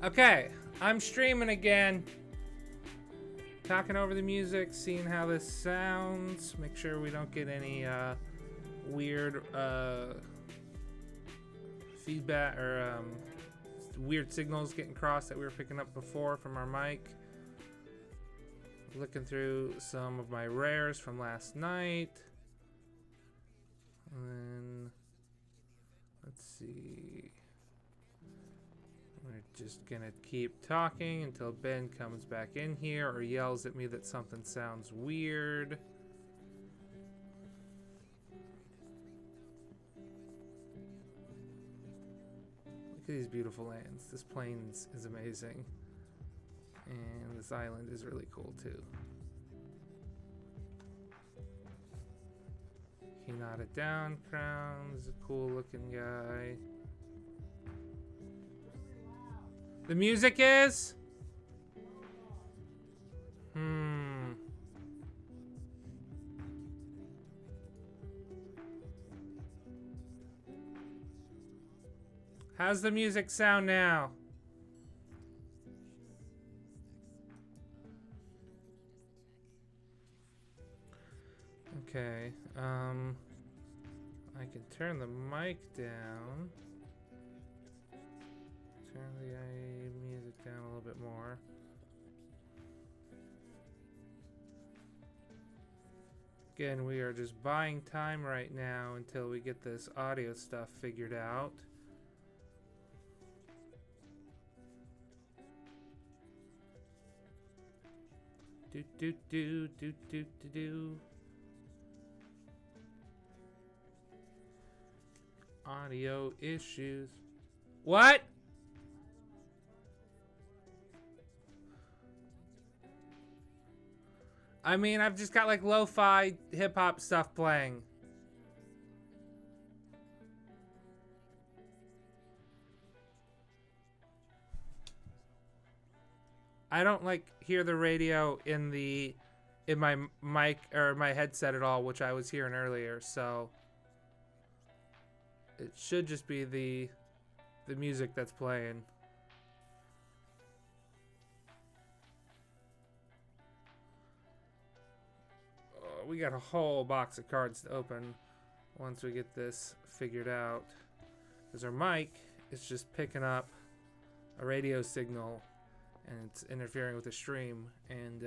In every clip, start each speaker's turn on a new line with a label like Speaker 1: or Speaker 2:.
Speaker 1: Okay, I'm streaming again. Talking over the music, seeing how this sounds. Make sure we don't get any weird feedback or weird signals getting crossed that we were picking up before from our mic. Looking through some of my rares from last night. And then, let's see. We're just gonna keep talking until Ben comes back in here or yells at me that something sounds weird. Look at these beautiful lands. This plains is amazing. And this island is really cool too. Hinata Down Crown is a cool looking guy. The music is? How's the music sound now? Okay, I can turn the mic down. Turn the music down a little bit more. Again, we are just buying time right now until we get this audio stuff figured out. Do do do do do do do. Audio issues. What? I mean, I've just got like lo-fi hip-hop stuff playing. I don't like hear the radio in my mic or my headset at all, which I was hearing earlier, so it should just be the music that's playing. We got a whole box of cards to open once we get this figured out, because our mic is just picking up a radio signal and it's interfering with the stream, and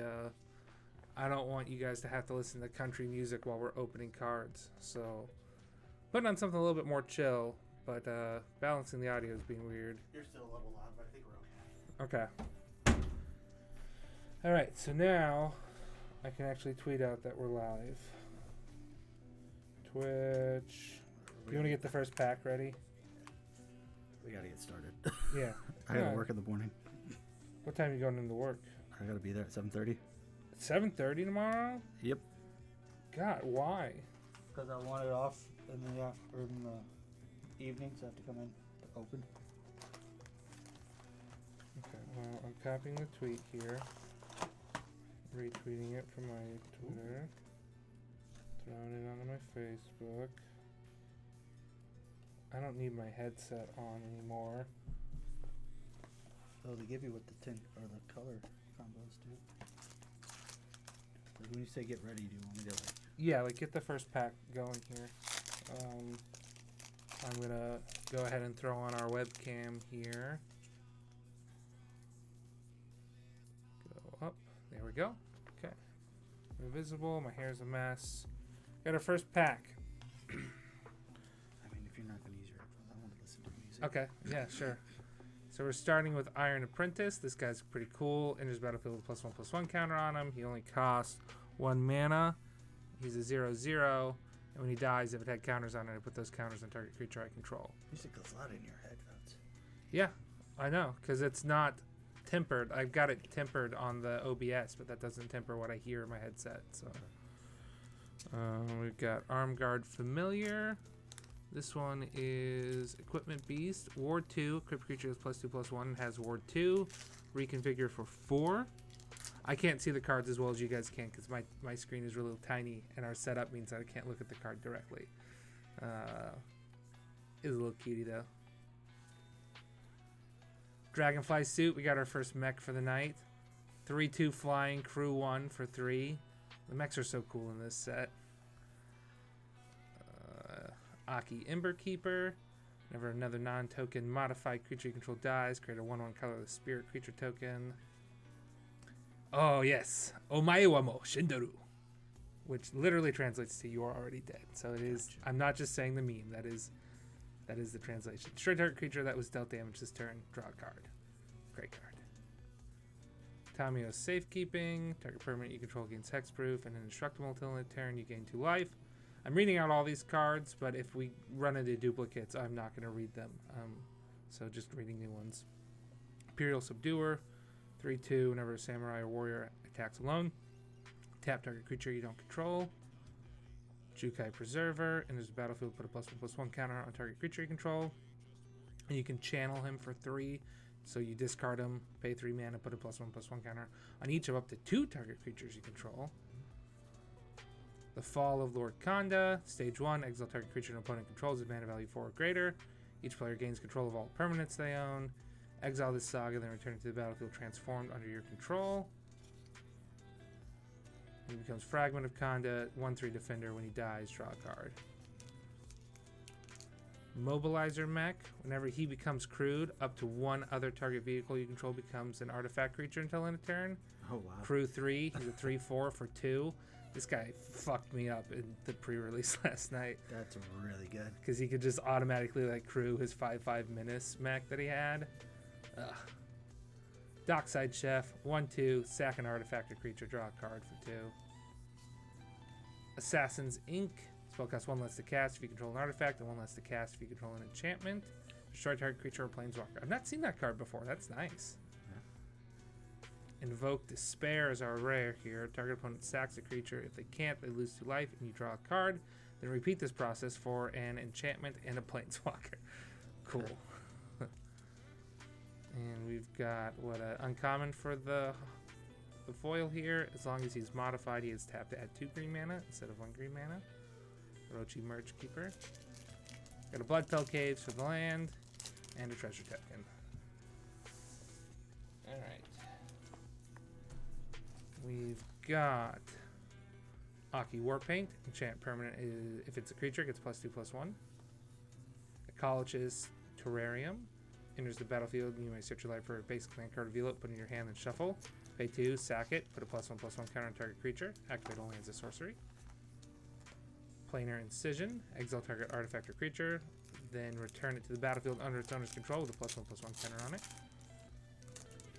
Speaker 1: I don't want you guys to have to listen to country music while we're opening cards, so putting on something a little bit more chill, but balancing the audio is being weird.
Speaker 2: You're still a little loud, but I think we're okay.
Speaker 1: Okay. Alright, so now I can actually tweet out that we're live. Twitch. You want to get the first pack ready?
Speaker 2: We gotta get started.
Speaker 1: Yeah.
Speaker 2: I gotta work in the morning.
Speaker 1: What time are you going into work?
Speaker 2: I gotta be there at 7:30.
Speaker 1: 7:30 tomorrow?
Speaker 2: Yep.
Speaker 1: God, why?
Speaker 3: Because I want it off in the evenings. I have to come in to open.
Speaker 1: Okay, well, I'm copying the tweet here. Retweeting it from my Twitter. Throwing it onto my Facebook. I don't need my headset on anymore.
Speaker 3: Oh, they give you what the tint or the color combos do. Like when you say get ready, do you want me to like?
Speaker 1: Yeah, like get the first pack going here. I'm gonna go ahead and throw on our webcam here. Go up. There we go. Okay. Invisible. My hair's a mess. Got our first pack.
Speaker 3: I mean, if you're not gonna use your headphones, I want to listen to music.
Speaker 1: Okay. Yeah, sure. So we're starting with Iron Apprentice. This guy's pretty cool. Enters battlefield with +1/+1 counter on him. He only costs 1 mana. He's a 0/0. And when he dies, if it had counters on it, I put those counters on target creature I control.
Speaker 3: Music goes loud in your headphones.
Speaker 1: Yeah, I know, because it's not tempered. I've got it tempered on the OBS, but that doesn't temper what I hear in my headset. So we've got Arm Guard Familiar. This one is Equipment Beast. Ward 2. Equipped creature is +2/+1 and has Ward 2. Reconfigure for 4. I can't see the cards as well as you guys can because my screen is really tiny and our setup means that I can't look at the card directly. Is a little cutie though. Dragonfly suit. We got our first mech for the night. 3/2 flying, crew 1 for 3. The mechs are so cool in this set. Aki Emberkeeper. Whenever another non-token modified creature you control dies, create a 1/1 colorless spirit creature token. Oh yes, Omae wa mo shindaru, which literally translates to "you are already dead." So it is.
Speaker 2: Gotcha.
Speaker 1: I'm not just saying the meme. That is the translation. Destroy target creature that was dealt damage this turn. Draw a card. Great card. Tamio's Safekeeping. Target permanent you control gains hexproof and indestructible until end of turn. You gain 2 life. I'm reading out all these cards, but if we run into duplicates, I'm not going to read them. So just reading new ones. Imperial Subduer. 3/2. Whenever a samurai or warrior attacks alone, tap target creature you don't control. Jukai Preserver. Enters the battlefield. Put a +1/+1 counter on target creature you control. And you can channel him for 3. So you discard him, pay 3 mana, put a +1/+1 counter on each of up to 2 target creatures you control. The Fall of Lord Kanda. Stage 1. Exile target creature an opponent controls with mana value 4 or greater. Each player gains control of all permanents they own. Exile this saga, then return it to the battlefield transformed under your control. He becomes Fragment of Kanda. 1/3 defender. When he dies, draw a card. Mobilizer Mech. Whenever he becomes crewed, up to 1 other target vehicle you control becomes an artifact creature until end of turn.
Speaker 2: Oh, wow.
Speaker 1: Crew 3. He's a 3/4 for 2. This guy fucked me up in the pre-release last night
Speaker 2: That's really good.
Speaker 1: because he could just automatically like crew his 5/5 Menace mech that he had. Ugh. Dockside Chef. 1/2. Sack an artifact or creature. Draw a card for 2. Assassin's Inc. Spell costs 1 less to cast if you control an artifact and 1 less to cast if you control an enchantment. Destroy target creature or planeswalker. I've not seen that card before. That's nice. Invoke Despair is our rare here. Target opponent sacks a creature. If they can't, they lose 2 life and you draw a card. Then repeat this process for an enchantment and a planeswalker. Cool. And we've got uncommon for the foil here. As long as he's modified, he is tapped to add 2 green mana instead of 1 green mana. Orochi Merge Keeper. Got a Bloodfell Caves for the land and a treasure token. All right. We've got Aki Warpaint. Enchant permanent is, if it's a creature, gets +2/+1. Ecology's Terrarium. Enters the battlefield. You may search your life for a basic land card, reveal it, put it in your hand, and shuffle. Pay 2, sack it, put a +1/+1 counter on target creature. Activate only as a sorcery. Planar Incision. Exile target artifact or creature. Then return it to the battlefield under its owner's control with a +1/+1 counter on it.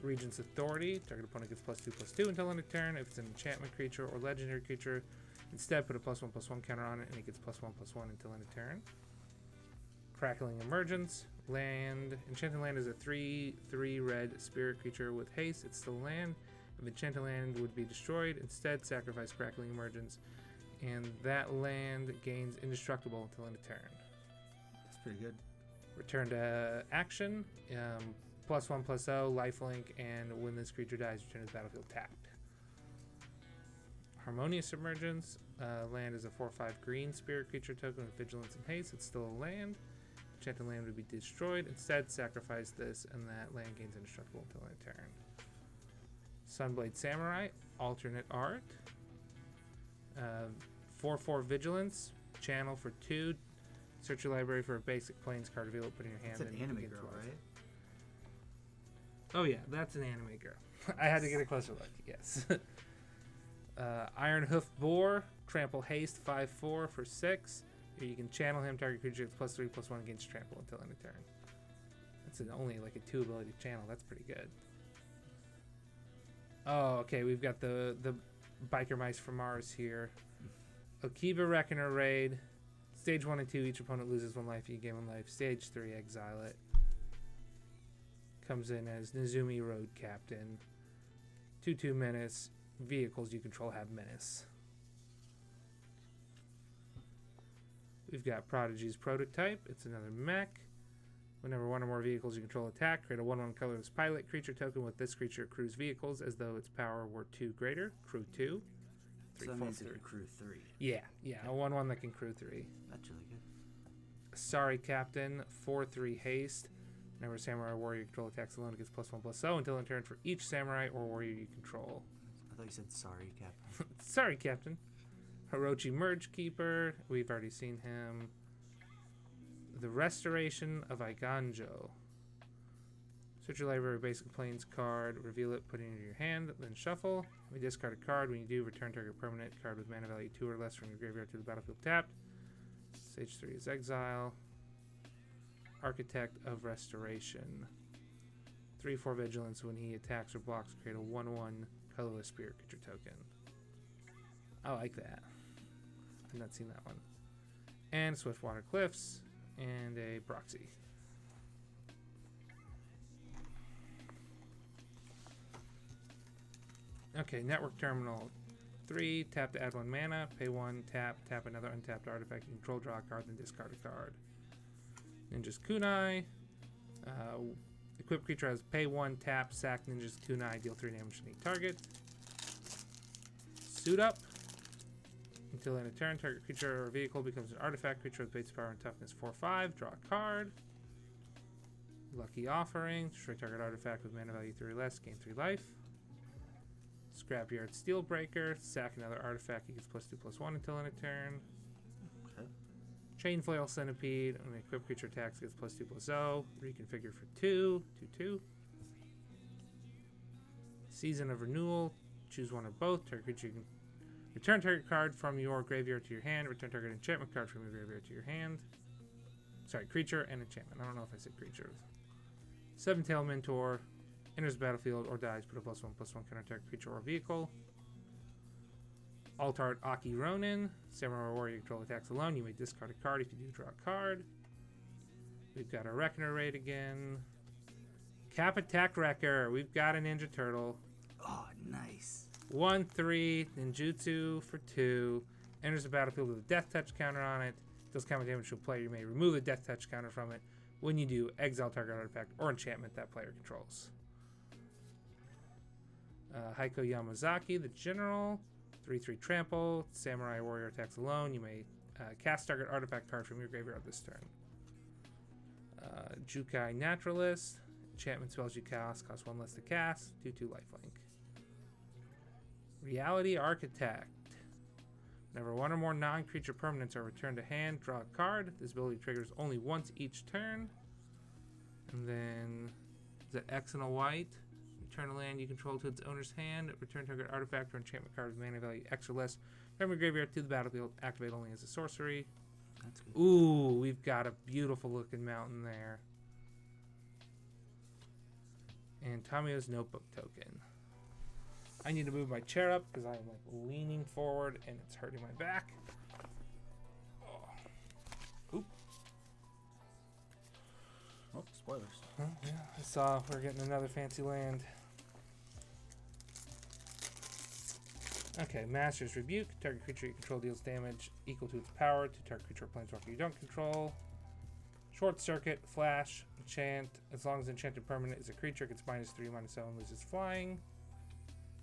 Speaker 1: Regent's Authority. Target opponent gets +2/+2 until end of turn. If it's an enchantment creature or legendary creature, instead put a +1/+1 counter on it and it gets +1/+1 until end of turn. Crackling Emergence. Land. Enchanted Land is a 3/3 red spirit creature with haste. It's still land. If Enchanted Land would be destroyed, instead sacrifice Crackling Emergence, and that land gains indestructible until end of turn.
Speaker 2: That's pretty good.
Speaker 1: Return to action. +1/+0, lifelink, and when this creature dies, return to the battlefield tapped. Harmonious Emergence. Land is a 4/5 green spirit creature token with vigilance and haste. It's still a land. Enchanted Land would be destroyed. Instead, sacrifice this, and that land gains indestructible until end of turn. Sunblade Samurai. Alternate art. 4/4 vigilance. Channel for 2. Search your library for a basic plains card, reveal it, put it in your hand.
Speaker 2: It's an
Speaker 1: and
Speaker 2: anime
Speaker 1: begin
Speaker 2: girl,
Speaker 1: to life.
Speaker 2: right?
Speaker 1: Oh yeah, that's an anime girl. I had to get a closer look. Yes. Iron Hoof Boar. Trample haste 5/4 for 6. You can channel him. Target creature gets +3/+1 against trample until end of turn. That's only like a 2 ability channel. That's pretty good. Oh, okay. We've got the biker mice from Mars here. Okiba Reckoner Raid. Stage 1 and 2, each opponent loses 1 life. You gain 1 life. Stage 3, exile it. Comes in as Nezumi Road Captain. 2/2 menace. Vehicles you control have menace. We've got Prodigy's Prototype. It's another mech. Whenever 1 or more vehicles you control attack, create a 1/1 colorless pilot creature token with this creature crews vehicles as though its power were 2 greater. Crew 2.
Speaker 2: So that means it could crew 3.
Speaker 1: Yeah, a 1/1 that can crew 3.
Speaker 2: That's really good.
Speaker 1: Sorry Captain, 4/3 haste. Whenever a samurai or warrior you control attacks alone, it gets +1/+0 until in turn for each samurai or warrior you control.
Speaker 2: I thought you said sorry, Captain.
Speaker 1: Sorry, Captain. Hirochi Merge Keeper. We've already seen him. The Restoration of Iganjo. Search your library basic planes card, reveal it, put it into your hand, then shuffle. We discard a card. When you do, return target permanent card with mana value 2 or less from your graveyard to the battlefield tapped. Stage 3 is exile. Architect of Restoration. 3/4 vigilance. When he attacks or blocks, create a 1/1 colorless spirit creature token. I like that. I've not seen that one. And Swiftwater Cliffs. And a proxy. Okay, Network Terminal. 3, tap to add 1 mana, pay 1, tap another untapped artifact you control, draw a card, then discard a card. Ninja's Kunai. Equipped creature has pay 1, tap, sack Ninja's Kunai, deal 3 damage to any target. Suit Up. Until end of turn, target creature or vehicle becomes an artifact creature with base power and toughness 4/5. Draw a card. Lucky Offering. Destroy target artifact with mana value 3 or less, gain 3 life. Scrapyard Steelbreaker. Sack another artifact. It gets +2/+1 until end of turn.
Speaker 2: Okay.
Speaker 1: Chainflail Centipede. When an equipped creature attacks, it gets +2/+0. Reconfigure for 2. 2/2. Season of Renewal. Choose one or both. Target creature you can return target card from your graveyard to your hand. Return target enchantment card from your graveyard to your hand. Sorry, creature and enchantment. I don't know if I said creatures. Seven-Tail Mentor. Enters the battlefield or dies. Put a +1/+1 counter target creature or vehicle. Altart Aki Ronin. Samurai or warrior control attacks alone. You may discard a card. If you do, draw a card. We've got a Reckoner Raid again. Cap Attack Wrecker. We've got a Ninja Turtle.
Speaker 2: Oh, nice.
Speaker 1: 1/3 ninjutsu for 2. Enters the battlefield with a death touch counter on it. Deals combat damage to a player. You may remove the death touch counter from it. When you do, exile target artifact or enchantment that player controls. Heiko Yamazaki, the general. 3/3 trample. Samurai warrior attacks alone. You may cast target artifact card from your graveyard this turn. Jukai Naturalist. Enchantment spells you cast cost 1 less to cast. 2/2 lifelink. Reality Architect. Whenever one or more non-creature permanents are returned to hand, draw a card. This ability triggers only once each turn. And then, is that X and a white? Return a land you control to its owner's hand. Return target artifact or enchantment card with mana value X or less from your graveyard to the battlefield. Activate only as a sorcery.
Speaker 2: That's good.
Speaker 1: Ooh, we've got a beautiful looking mountain there. And Tamio's Notebook token. I need to move my chair up because I'm like leaning forward and it's hurting my back. Oh. Oop.
Speaker 3: Oh, spoilers.
Speaker 1: Oh, yeah, I saw we're getting another fancy land. Okay, Master's Rebuke. Target creature you control deals damage equal to its power to target creature or planeswalker you don't control. Short Circuit, Flash, Enchant. As long as enchanted permanent is a creature, it gets -3/-7, loses flying.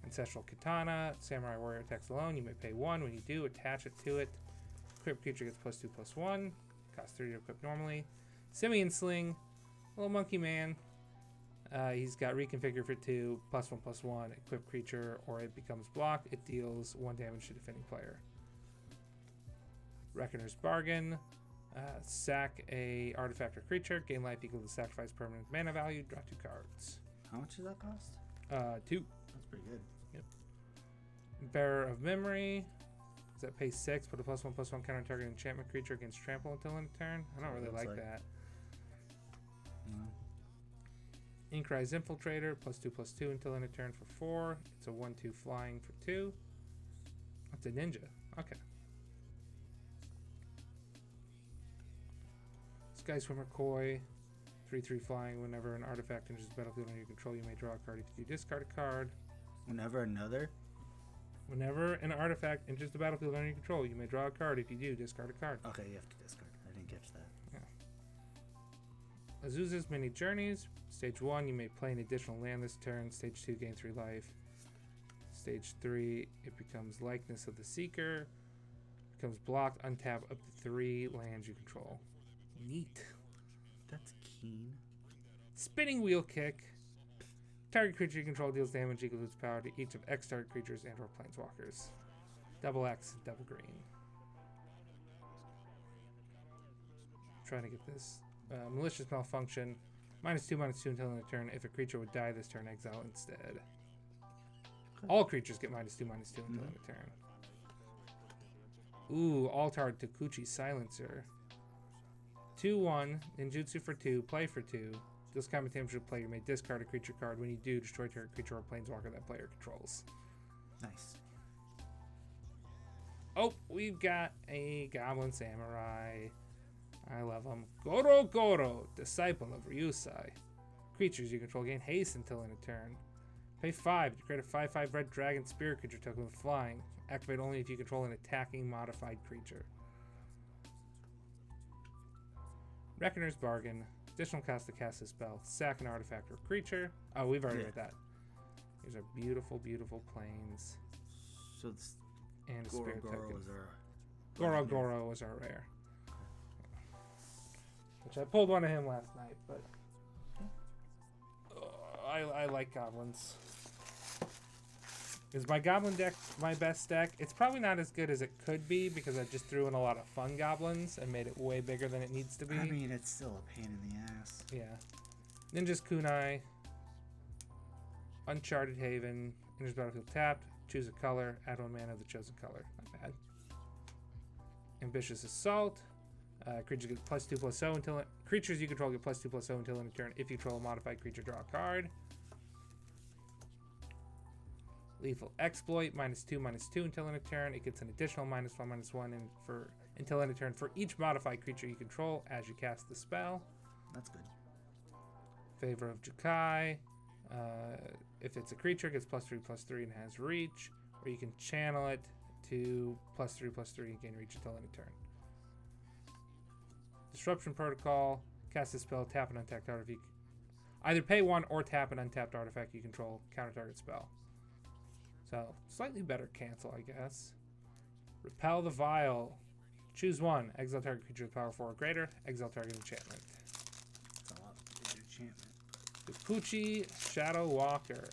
Speaker 1: Ancestral Katana. Samurai warrior attacks alone. You may pay 1. When you do, attach it to it. Equipped creature gets +2/+1. Costs 3 to equip normally. Simian Sling. Little monkey man. He's got reconfigure for 2, +1/+1. Equipped creature, or it becomes blocked. It deals 1 damage to defending player. Reckoner's Bargain. Sack a artifact or creature. Gain life equal to sacrifice permanent mana value. Draw 2 cards.
Speaker 2: How much does that cost?
Speaker 1: 2.
Speaker 2: That's pretty good.
Speaker 1: Yep. Bearer of Memory. Does that pay 6? Put a +1/+1 counter target enchantment creature against trample until end of turn. I don't really like that.
Speaker 2: No.
Speaker 1: Inkrise Infiltrator, +2/+2 until end of turn for 4. It's a 1/2 flying for 2. That's a ninja. Okay. Sky Swimmer Koi, 3/3 flying. Whenever an artifact enters the battlefield under your control, you may draw a card. If you do, discard a card.
Speaker 2: Whenever
Speaker 1: Whenever an artifact enters the battlefield under your control, you may draw a card. If you do, discard a card.
Speaker 2: Okay, you have to discard. I didn't catch that.
Speaker 1: Azusa's Many Journeys. Stage 1, you may play an additional land this turn. Stage 2, gain 3 life. Stage 3, it becomes Likeness of the Seeker. Becomes blocked, untap up to 3 lands you control. Neat.
Speaker 2: That's keen.
Speaker 1: Spinning Wheel Kick. Target creature you control deals damage equal to its power to each of X target creatures and or planeswalkers. Double X, double green. Trying to get this. Malicious Malfunction. -2/-2 until end of turn. If a creature would die this turn, exile instead. All creatures get -2/-2 until end of turn. Ooh, Altar Takuchi Silencer. 2/1, ninjutsu for 2, play for 2. Deals combat damage to the player. You may discard a creature card. When you do, destroy target creature or planeswalker that player controls.
Speaker 2: Nice.
Speaker 1: Oh, we've got a Goblin Samurai. I love him. Goro Goro, Disciple of Ryusai. Creatures you control gain haste until end of turn. Pay 5 to create a 5/5 red dragon spirit creature token with flying. Activate only if you control an attacking modified creature. Reckoner's Bargain. Additional cost to cast a spell. Sack an artifact or creature. Oh, we've already read that. These are beautiful, beautiful planes.
Speaker 2: So it's
Speaker 1: And a
Speaker 2: Goro
Speaker 1: spirit
Speaker 2: Goro
Speaker 1: token.
Speaker 2: was our
Speaker 1: Goro Goro was our rare. Which I pulled one of him last night, but I like goblins. Is my goblin deck my best deck? It's probably not as good as it could be because I just threw in a lot of fun goblins and made it way bigger than it needs to be.
Speaker 2: I mean, it's still a pain in the ass.
Speaker 1: Yeah. Ninja's Kunai. Uncharted Haven. Enters battlefield tapped. Choose a color. Add 1 mana of the chosen color. Not bad. Ambitious Assault. Creatures get +2/+0 until creatures you control get +2/+0 until end of turn. If you control a modified creature, draw a card. Lethal Exploit, -2/-2 until end of turn. It gets an additional -1/-1 until end of turn for each modified creature you control as you cast the spell.
Speaker 2: That's good.
Speaker 1: Favor of Jukai. If it's a creature, it gets +3/+3 and has reach. Or you can channel it to +3/+3 and gain reach until end of turn. Disruption Protocol. Cast a spell, tap an untapped artifact. Either pay 1 or tap an untapped artifact you control. Counter target spell. So, slightly better cancel, I guess. Repel the Vial. Choose 1. Exile target creature with power 4 or greater. Exile target enchantment.
Speaker 2: It's a lot of enchantment.
Speaker 1: Dupuchi Shadow Walker.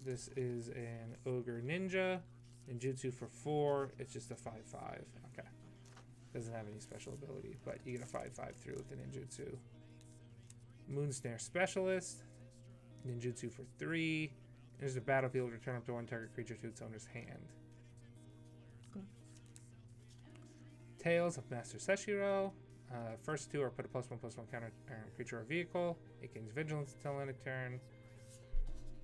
Speaker 1: This is an Ogre Ninja. Ninjutsu for 4. It's just a 5/5. Okay. Doesn't have any special ability, but you get a 5/5 through with the ninjutsu. Moonsnare Specialist. Ninjutsu for 3. Enters the battlefield, return up to 1 target creature to its owner's hand.
Speaker 2: Okay.
Speaker 1: Tales of Master Seshiro. First 2 are put a +1/+1 counter creature or vehicle. It gains vigilance until end of turn.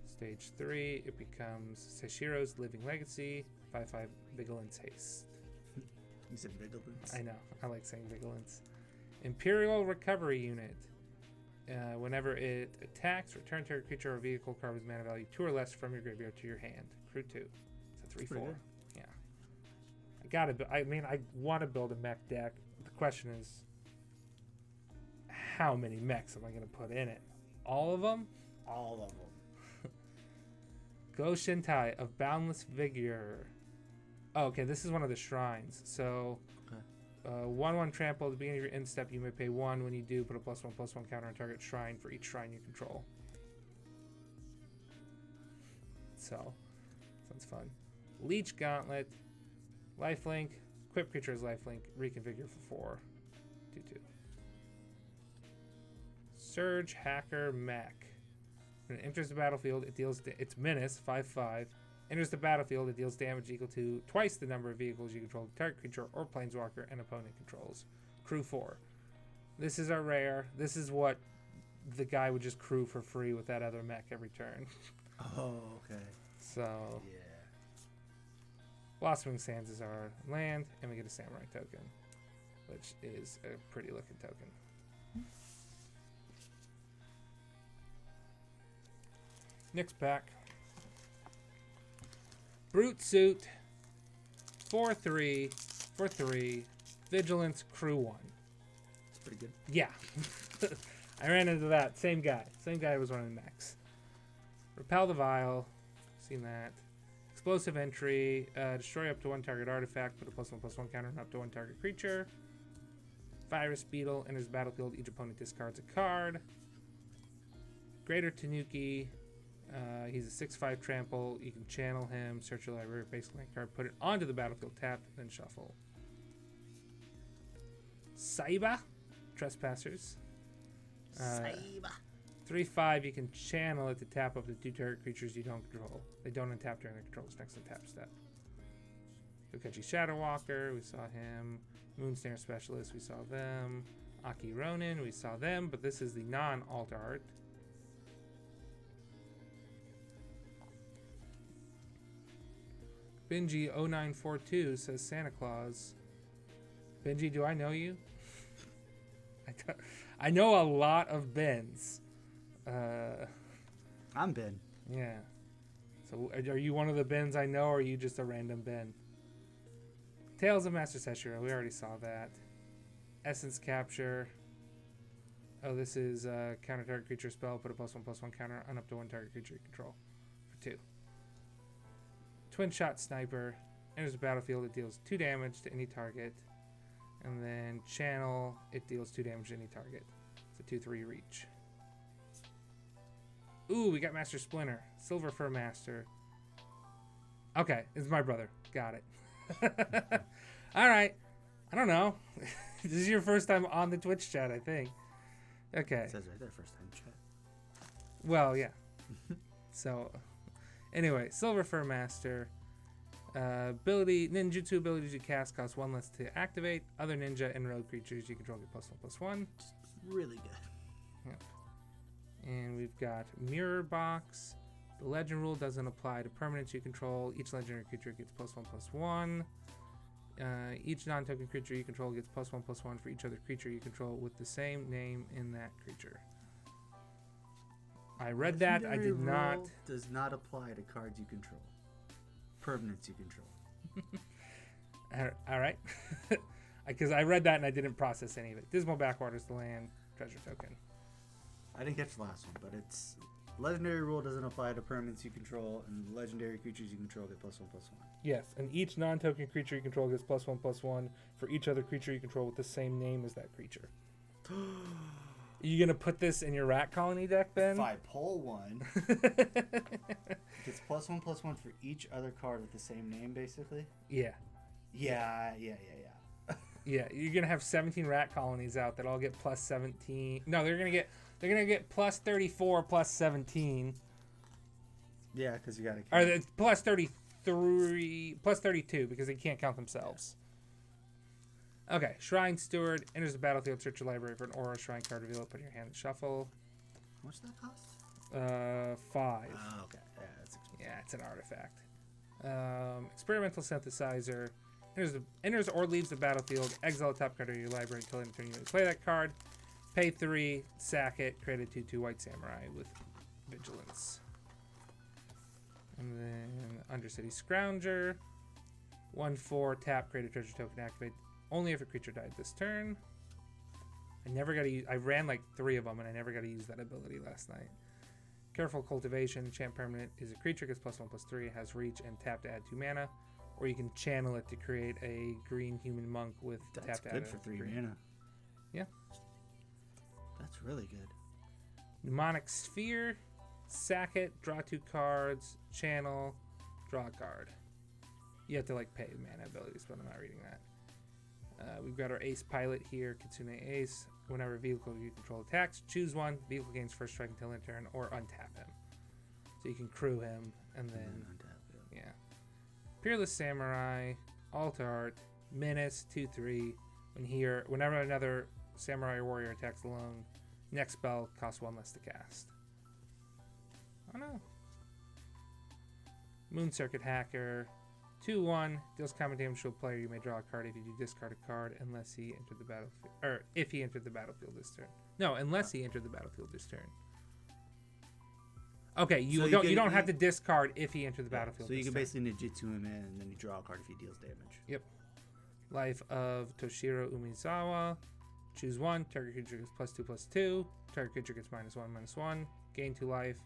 Speaker 1: Stage 3, it becomes Seshiro's Living Legacy. 5/5 Vigilance Haste.
Speaker 2: You said vigilance.
Speaker 1: I know. I like saying vigilance. Imperial Recovery Unit. Whenever it attacks, return target creature or vehicle card with mana value 2 or less from your graveyard to your hand. Crew 2. It's a 3/4. Yeah. I want to build a mech deck. The question is, how many mechs am I going to put in it? All of them?
Speaker 2: All of them.
Speaker 1: Go Shintai of Boundless Vigor. Oh, okay, this is one of the shrines. So, 1/1 trample. At the beginning of your end step, you may pay 1. When you do, put a +1/+1 counter on target shrine for each shrine you control. So, sounds fun. Leech Gauntlet. Lifelink. Equip creature as lifelink. Reconfigure for 4. 2/2. Surge Hacker Mech. When it enters the battlefield, it deals its menace 5/5. Enters the battlefield, it deals damage equal to twice the number of vehicles you control, target creature or planeswalker an opponent controls. Crew 4. This is our rare. This is what the guy would just crew for free with that other mech every turn.
Speaker 2: Oh, okay.
Speaker 1: So,
Speaker 2: Yeah.
Speaker 1: Blossoming Sands is our land, and we get a Samurai token, which is a pretty looking token. Next pack. Brute Suit. 4/3 for 3. Vigilance Crew 1.
Speaker 2: It's pretty good.
Speaker 1: Yeah. I ran into that. Same guy. Same guy was running mechs. Repel the Vial. Seen that. Explosive Entry. Destroy up to 1 target artifact. Put a +1/+1 counter on up to 1 target creature. Virus Beetle enters the battlefield. Each opponent discards a card. Greater Tanuki. He's a 6/5 trample. You can channel him, search your library, basically card, put it onto the battlefield tapped, then shuffle. Saiba, Trespassers.
Speaker 2: Saiba.
Speaker 1: 3/5, you can channel it to tap up to 2 target creatures you don't control. They don't untap during their control's next untap step. Kokechi Shadowwalker, we saw him. Moonsnare Specialist, we saw them. Aki Ronin, we saw them, but this is the non-alter art. Benji0942 says Santa Claus. Benji, do I know you? I know a lot of Bens.
Speaker 3: I'm Ben.
Speaker 1: Yeah. So are you one of the Bens I know, or are you just a random Ben? Tales of Master Seshiro, we already saw that. Essence Capture. Oh, this is counter target creature spell. Put a +1/+1 counter on up to 1 target creature you control for 2. Twin Shot Sniper. Enters the battlefield. It deals 2 damage to any target. And then Channel. It deals 2 damage to any target. It's a 2/3 reach. Ooh, we got Master Splinter. Silver Fur Master. Okay, it's my brother. Got it. All right. I don't know. This is your first time on the Twitch chat, I think. Okay.
Speaker 2: It says right there, first time chat.
Speaker 1: Well, yeah. So, anyway, Silver Fur Master. Ninjutsu abilities you cast cost 1 less to activate. Other ninja and rogue creatures you control get +1/+1.
Speaker 2: Really good.
Speaker 1: And we've got Mirror Box. The legend rule doesn't apply to permanents you control. Each legendary creature gets +1/+1. Each non-token creature you control gets +1/+1 for each other creature you control with the same name in that creature. I read that. I did not.
Speaker 2: Rule does not apply to cards you control. Permanents you control.
Speaker 1: All right. Because I read that and I didn't process any of it. Dismal Backwaters, the land, treasure token.
Speaker 2: I didn't catch the last one, but it's legendary rule doesn't apply to permanents you control, and legendary creatures you control get +1/+1.
Speaker 1: Yes, and each non-token creature you control gets +1/+1 for each other creature you control with the same name as that creature. You gonna put this in your rat colony deck, Ben?
Speaker 2: If I pull one, it's +1/+1 for each other card with the same name, basically.
Speaker 1: Yeah.
Speaker 2: Yeah.
Speaker 1: Yeah, you're gonna have 17 rat colonies out that all get +17. No, they're gonna get +34 +17.
Speaker 2: Yeah, because you gotta.
Speaker 1: Or it's +33 +32 because they can't count themselves. Okay, Shrine Steward enters the battlefield. Search your library for an aura shrine card. Reveal it. Put in your hand and shuffle.
Speaker 2: How much does that cost?
Speaker 1: 5.
Speaker 2: Oh, okay. Yeah, that's expensive.
Speaker 1: Yeah, it's an artifact. Experimental Synthesizer enters or leaves the battlefield. Exile a top card of your library until end of turn. You may play that card. Pay 3, sack it. Create a 2/2 White Samurai with Vigilance. And then Undercity Scrounger. 1/4 tap. Create a treasure token. Activate only if a creature died this turn. I never got to use. I ran like 3 of them, and I never got to use that ability last night. Careful Cultivation. Enchant permanent is a creature gets +1/+3. It has reach and tap to add 2 mana. Or you can channel it to create a green human monk with
Speaker 2: That's
Speaker 1: tap to add
Speaker 2: good for 3 mana.
Speaker 1: Yeah.
Speaker 2: That's really good.
Speaker 1: Mnemonic Sphere. Sack it. Draw 2 cards. Channel. Draw a card. You have to like pay mana abilities, but I'm not reading that. We've got our Ace Pilot here. Kitsune Ace. Whenever a vehicle you control attacks, choose one. Vehicle gains first strike until end turn, or untap him. So you can crew him and then
Speaker 2: untap,
Speaker 1: yeah. Peerless Samurai, Altar Art, Menace, 2/3. Whenever another samurai or warrior attacks alone, next spell costs 1 less to cast. Oh no. Moon Circuit Hacker, 2/1, deals combat damage to a player. You may draw a card if you do discard a card unless he entered the battlefield, or if he entered the battlefield this turn. No, unless he entered the battlefield this turn. Okay, you don't have to discard if he entered the battlefield.
Speaker 2: So you
Speaker 1: this
Speaker 2: can
Speaker 1: turn.
Speaker 2: basically ninjutsu him in, and then you draw a card if he deals damage.
Speaker 1: Yep. Life of Toshiro Umizawa. Choose one. Target creature gets +2/+2. Target creature gets -1/-1. Gain 2 life.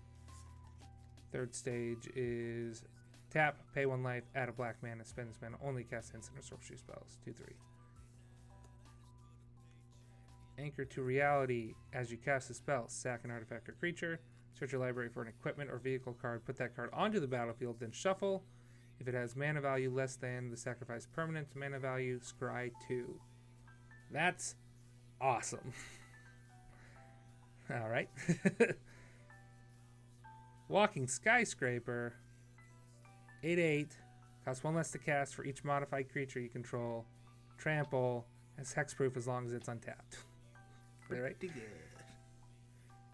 Speaker 1: Third stage is tap, pay 1 life, add a black mana, spend this mana, only cast instant or sorcery spells. 2/3. Anchor to reality. As you cast a spell, sack an artifact or creature. Search your library for an equipment or vehicle card. Put that card onto the battlefield, then shuffle. If it has mana value less than the sacrifice permanent's mana value, scry 2. That's awesome. All right. Walking Skyscraper. 8/8. Costs 1 less to cast for each modified creature you control. Trample. It's hexproof as long as it's untapped. Is that right?
Speaker 2: Pretty good.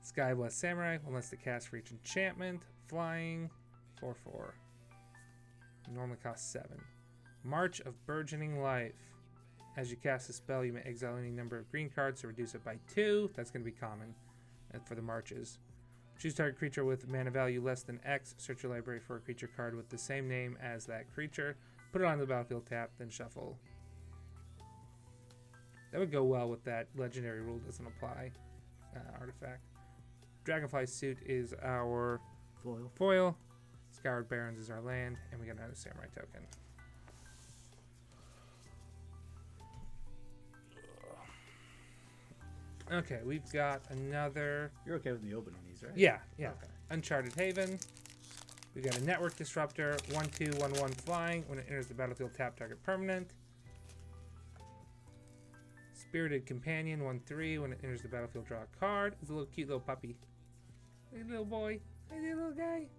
Speaker 1: Sunblade Samurai. 1 less to cast for each enchantment. Flying. 4/4. Normally costs 7. March of Burgeoning Life. As you cast a spell, you may exile any number of green cards to reduce it by 2. That's going to be common for the marches. Choose target creature with mana value less than X. Search your library for a creature card with the same name as that creature. Put it on the battlefield, tap, then shuffle. That would go well with that legendary rule doesn't apply artifact. Dragonfly Suit is our foil. Scoured Barrens is our land, and we got another samurai token. Okay, we've got another.
Speaker 2: You're okay with me opening these, right?
Speaker 1: Yeah.
Speaker 2: Okay.
Speaker 1: Uncharted Haven. We got a Network Disruptor, 1/2/1/1 flying. When it enters the battlefield, tap target permanent. Spirited Companion, 1/3. When it enters the battlefield, draw a card. It's a little cute little puppy. Hey, little boy. Hey, little guy.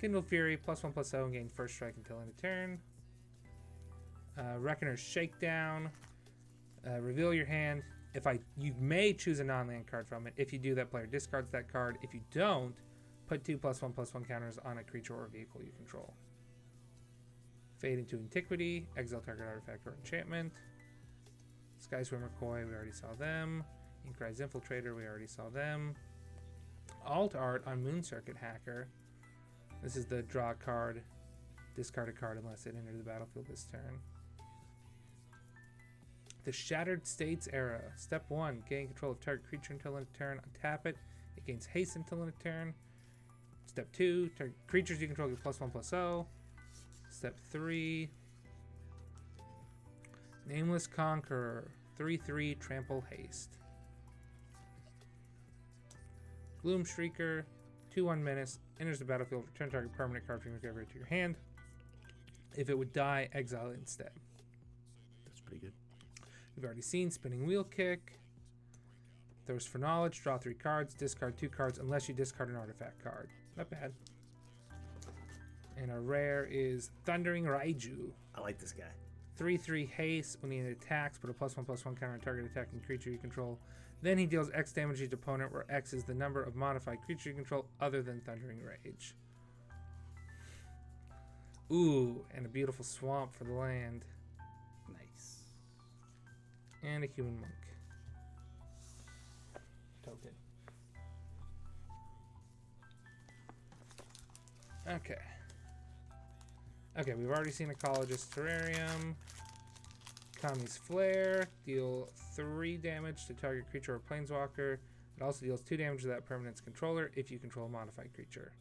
Speaker 1: Kindle Fury, +1/+0, and gain first strike until end of turn. Reckoner's Shakedown. Reveal your hand. You may choose a non-land card from it. If you do, that player discards that card. If you don't, put 2 +1/+1 counters on a creature or vehicle you control. Fade into Antiquity. Exile target artifact or enchantment. Sky Swimmer Koi, we already saw them. Inkrise Infiltrator, we already saw them. Alt Art on Moon Circuit Hacker. This is the draw card, discard a card unless it enters the battlefield this turn. The Shattered States Era. Step 1, gain control of target creature until end of turn. Untap it. It gains haste until end of turn. Step 2, target creatures you control get +1/+0. Step 3, Nameless Conqueror. 3/3, trample haste. Gloom Shrieker. 2/1 menace. Enters the battlefield. Return target permanent card from your graveyard to your hand. If it would die, exile it instead.
Speaker 2: That's pretty good.
Speaker 1: We've already seen Spinning Wheel Kick. Thirst for Knowledge. Draw 3 cards. Discard 2 cards unless you discard an artifact card. Not bad. And our rare is Thundering Raiju.
Speaker 2: I like this guy.
Speaker 1: 3/3 haste. When he attacks, put a +1/+1 counter on target attacking creature you control. Then he deals X damage to each opponent, where X is the number of modified creature you control other than Thundering Rage. Ooh, and a beautiful swamp for the land.
Speaker 2: Nice.
Speaker 1: And a human monk.
Speaker 3: Token.
Speaker 1: Okay, we've already seen Ecologist Terrarium. Kami's Flare. Deal 3 damage to target creature or planeswalker. It also deals 2 damage to that permanent's controller if you control a modified creature.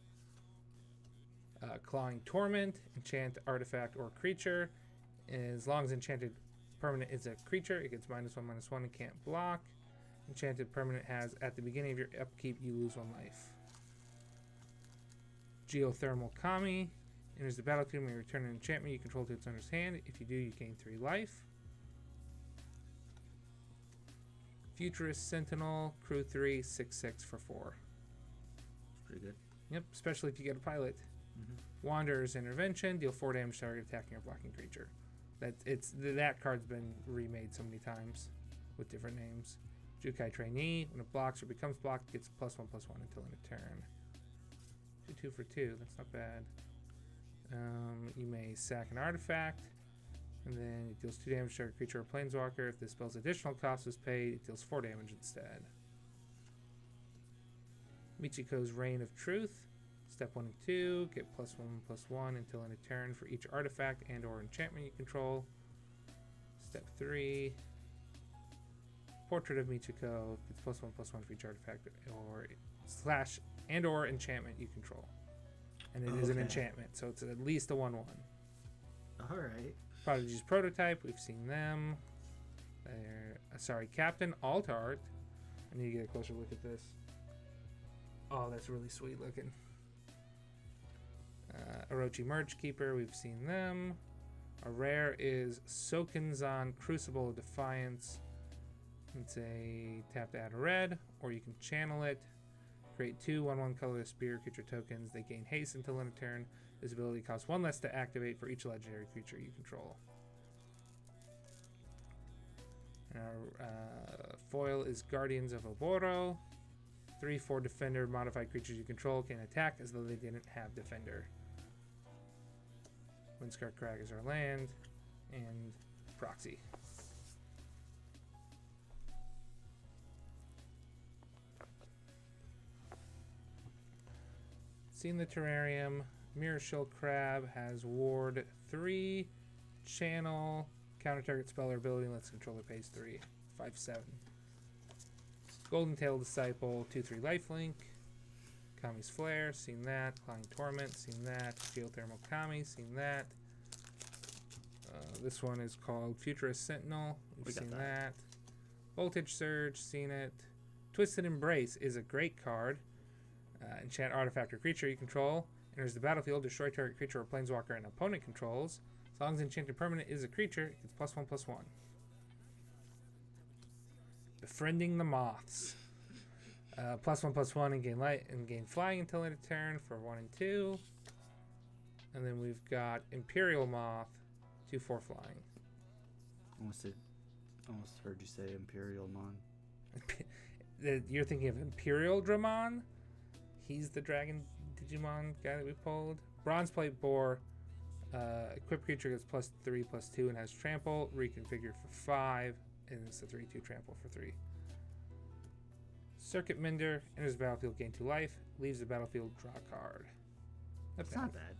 Speaker 1: Clawing Torment. Enchant artifact or creature. As long as enchanted permanent is a creature, it gets -1/-1 and can't block. Enchanted permanent has, at the beginning of your upkeep, you lose 1 life. Geothermal Kami. Enters the battlefield when you return an enchantment you control to its owner's hand. If you do, you gain 3 life. Futurist Sentinel, crew 3, 6/6 for 4.
Speaker 2: It's pretty good.
Speaker 1: Yep, especially if you get a pilot.
Speaker 2: Mm-hmm.
Speaker 1: Wanderer's Intervention, deal 4 damage to target attacking or blocking creature. That card's been remade so many times with different names. Jukai Trainee, when it blocks or becomes blocked, it gets +1/+1 until end of turn. 2 for 2, that's not bad. You may sack an artifact, and then it deals 2 damage to a creature or planeswalker. If the spell's additional cost is paid, it deals 4 damage instead. Michiko's Reign of Truth. Step 1 and 2, get +1/+1 until end of turn for each artifact and or enchantment you control. Step 3, Portrait of Michiko, gets +1/+1 for each artifact or enchantment you control. And it is an enchantment, so it's at least a 1/1.
Speaker 2: Alright.
Speaker 1: Prodigy's Prototype, we've seen them. There. Sorry, Captain Alt Art. I need to get a closer look at this. Oh, that's really sweet looking. Orochi Merge Keeper, we've seen them. A rare is Sokenzan Crucible of Defiance. It's a tap to add a red, or you can channel it. Create 2 1/1 colorless spear creature tokens. They gain haste until end of turn. This ability costs 1 less to activate for each legendary creature you control. Foil is Guardians of Oboro. 3/4 defender. Modified creatures you control can attack as though they didn't have defender. Windscar Crag is our land, and Proxy. Seen the Terrarium. Mirror Shield Crab has Ward 3, Channel, counter target spell or ability, and lets controller pays 3. 5/7. Golden Tail Disciple, 2/3 lifelink. Kami's Flare, seen that. Clawing Torment, seen that. Geothermal Kami, seen that. This one is called Futurist Sentinel. We've seen that. Voltage Surge, seen it. Twisted Embrace is a great card. Enchant artifact or creature you control. Enters the battlefield, destroy target creature or planeswalker an opponent controls. As long as enchanted permanent is a creature, it gets +1/+1. Befriending the Moths. +1/+1 and gain light and gain flying until end of turn for 1 and 2. And then we've got Imperial Moth, 2/4 flying.
Speaker 2: Almost heard you say Imperial Mon.
Speaker 1: You're thinking of Imperial Dramon? He's the dragon Digimon guy that we pulled. Bronzeplate Boar. Equipped creature gets +3/+2 and has trample. Reconfigure for 5. And it's a 3/2 trample for 3. Circuit Mender. Enters the battlefield, gain 2 life. Leaves the battlefield, draw a card.
Speaker 2: That's not bad.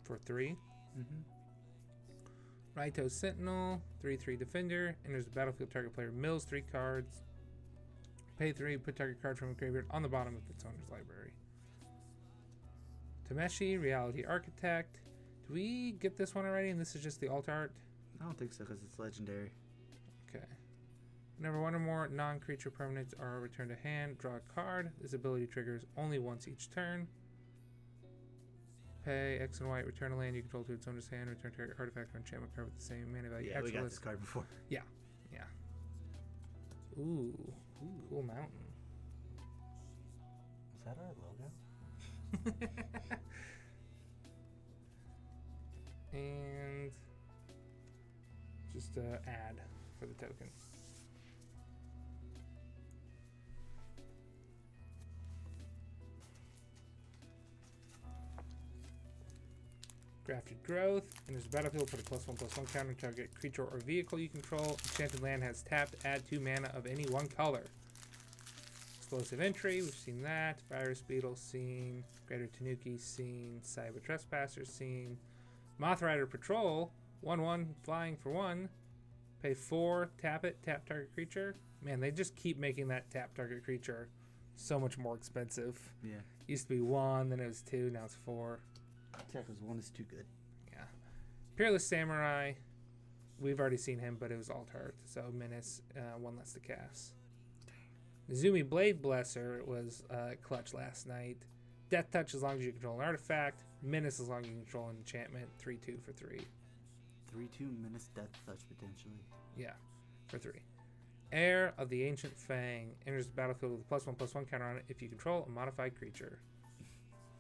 Speaker 1: For 3.
Speaker 2: Mm-hmm.
Speaker 1: Raito Sentinel. 3/3 defender. Enters the battlefield, target player mills 3 cards. Pay 3, put target card from a graveyard on the bottom of its owner's library. Tomeshi, Reality Architect. Do we get this one already? And this is just the alt art?
Speaker 2: I don't think so because it's legendary.
Speaker 1: Okay. Whenever 1 or more non-creature permanents are returned to hand, draw a card. This ability triggers only once each turn. Pay X and Y, return a land you control to its owner's hand, return target artifact or enchantment card with the same mana value.
Speaker 2: Yeah, we got this card before.
Speaker 1: Yeah. Ooh, cool mountain.
Speaker 3: Is that our logo?
Speaker 1: And just add for the token. Grafted Growth. Enters the battlefield, put a +1/+1 counter target creature or vehicle you control. Enchanted land has tapped, add 2 mana of any one color. Explosive Entry, we've seen that. Virus Beetle, seen. Greater Tanuki, seen. Cyber Trespasser, seen. Moth Rider Patrol, 1/1 flying for 1. Pay 4, tap it, tap target creature. Man, they just keep making that tap target creature so much more expensive.
Speaker 2: Yeah.
Speaker 1: Used to be 1, then it was 2, now it's 4.
Speaker 2: Attack was 1 is too good.
Speaker 1: Yeah. Imperial Samurai. We've already seen him, but it was alt art. So Menace, 1 less to cast. Nezumi Blade Blesser was clutch last night. Death Touch as long as you control an artifact. Menace as long as you control an enchantment. 3/2 for 3.
Speaker 2: 3/2 Menace Death Touch potentially.
Speaker 1: Yeah, for 3. Heir of the Ancient Fang. Enters the battlefield with a +1/+1 counter on it if you control a modified creature.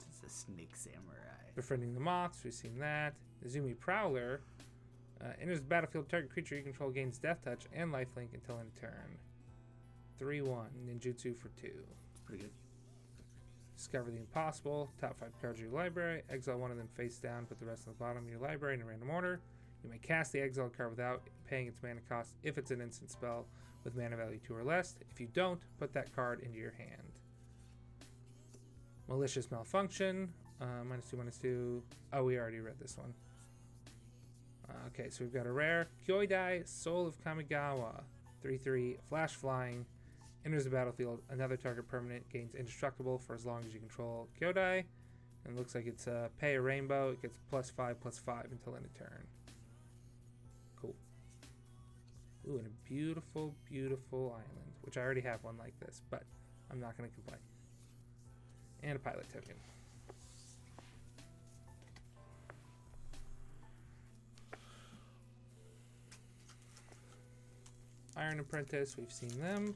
Speaker 2: It's a Snake Samurai.
Speaker 1: Befriending the Moths, we've seen that. Nezumi Prowler. Enters the battlefield, target creature you control gains Death Touch and lifelink until end of turn. 3/1 ninjutsu for 2.
Speaker 2: Pretty good.
Speaker 1: Discover the Impossible. Top 5 cards of your library. Exile 1 of them face down. Put the rest on the bottom of your library in a random order. You may cast the exiled card without paying its mana cost if it's an instant spell with mana value 2 or less. If you don't, put that card into your hand. Malicious Malfunction. -2/-2. Oh, we already read this one. Okay, so we've got a rare. Kyoidai, Soul of Kamigawa. 3/3, flash flying. Enters the battlefield. Another target permanent gains indestructible for as long as you control Kyodai. And it looks like it's pay a rainbow. It gets +5/+5 until end of turn. Cool. Ooh, and a beautiful, beautiful island, which I already have one like this, but I'm not going to complain. And a pilot token. Iron Apprentice, we've seen them.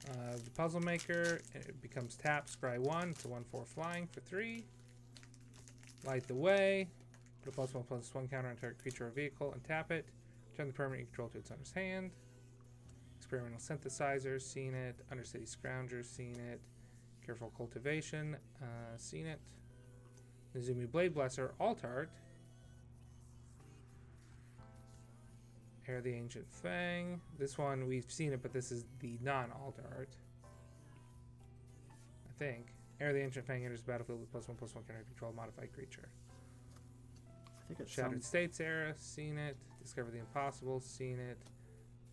Speaker 1: The Puzzle Maker, it becomes tap, scry 1, it's a 1/4 flying for 3. Light the Way, put a +1/+1 counter on target creature or vehicle and tap it. Turn the permanent you control to its owner's hand. Experimental Synthesizer, seen it. Undercity Scrounger, seen it. Careful Cultivation, seen it. Nizumi Blade Blesser, alt art. Heir of the Ancient Fang. This one, we've seen it, but this is the non-alt art. I think. Heir of the Ancient Fang enters the battlefield with +1/+1 counter control modified creature.
Speaker 2: I think it's
Speaker 1: Shattered States Era, seen it. Discover the Impossible, seen it.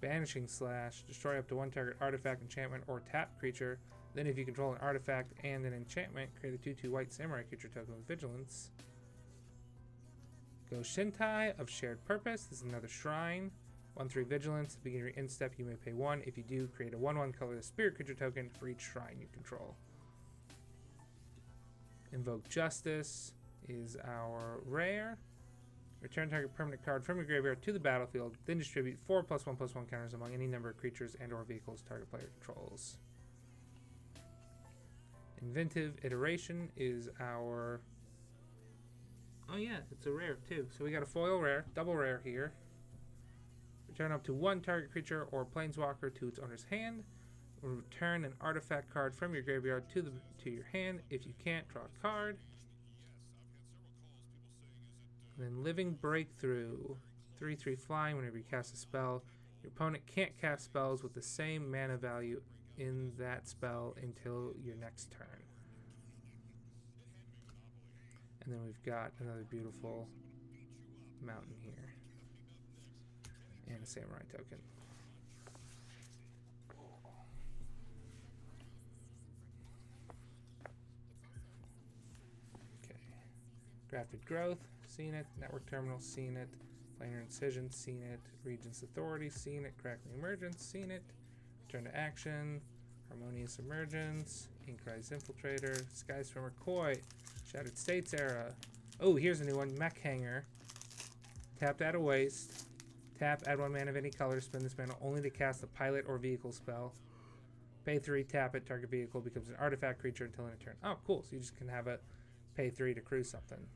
Speaker 1: Banishing Slash, destroy up to 1 target artifact, enchantment, or tap creature. Then if you control an artifact and an enchantment, create a 2/2 white samurai creature token with vigilance. Go Shintai of Shared Purpose. This is another shrine. 1/3 vigilance. At the beginning of your end step, you may pay 1. If you do, create a 1/1 colorless spirit creature token for each shrine you control. Invoke Justice is our rare. Return target permanent card from your graveyard to the battlefield, then distribute 4 +1/+1 counters among any number of creatures and or vehicles target player controls. Inventive Iteration is our... Oh yeah, it's a rare too. So we got a foil rare, double rare here. Return up to 1 target creature or planeswalker to its owner's hand. Return an artifact card from your graveyard to your hand. If you can't, draw a card. And then Living Breakthrough. 3/3 flying. Whenever you cast a spell, your opponent can't cast spells with the same mana value in that spell until your next turn. And then we've got another beautiful mountain here. And a samurai token. Okay. Grafted Growth, seen it. Network Terminal, seen it. Planar Incision, seen it. Regent's Authority, seen it. Crackling Emergence, seen it. Return to Action. Harmonious Emergence. Inkrise Infiltrator. Sky Swimmer Koi. Shattered States Era. Oh, here's a new one. Mech Hanger. Tap, add a waste. Tap, add 1 mana of any color. Spend this mana only to cast a pilot or vehicle spell. Pay 3, tap it. Target vehicle becomes an artifact creature until end of turn. Oh, cool. So you just can have a pay 3 to cruise something.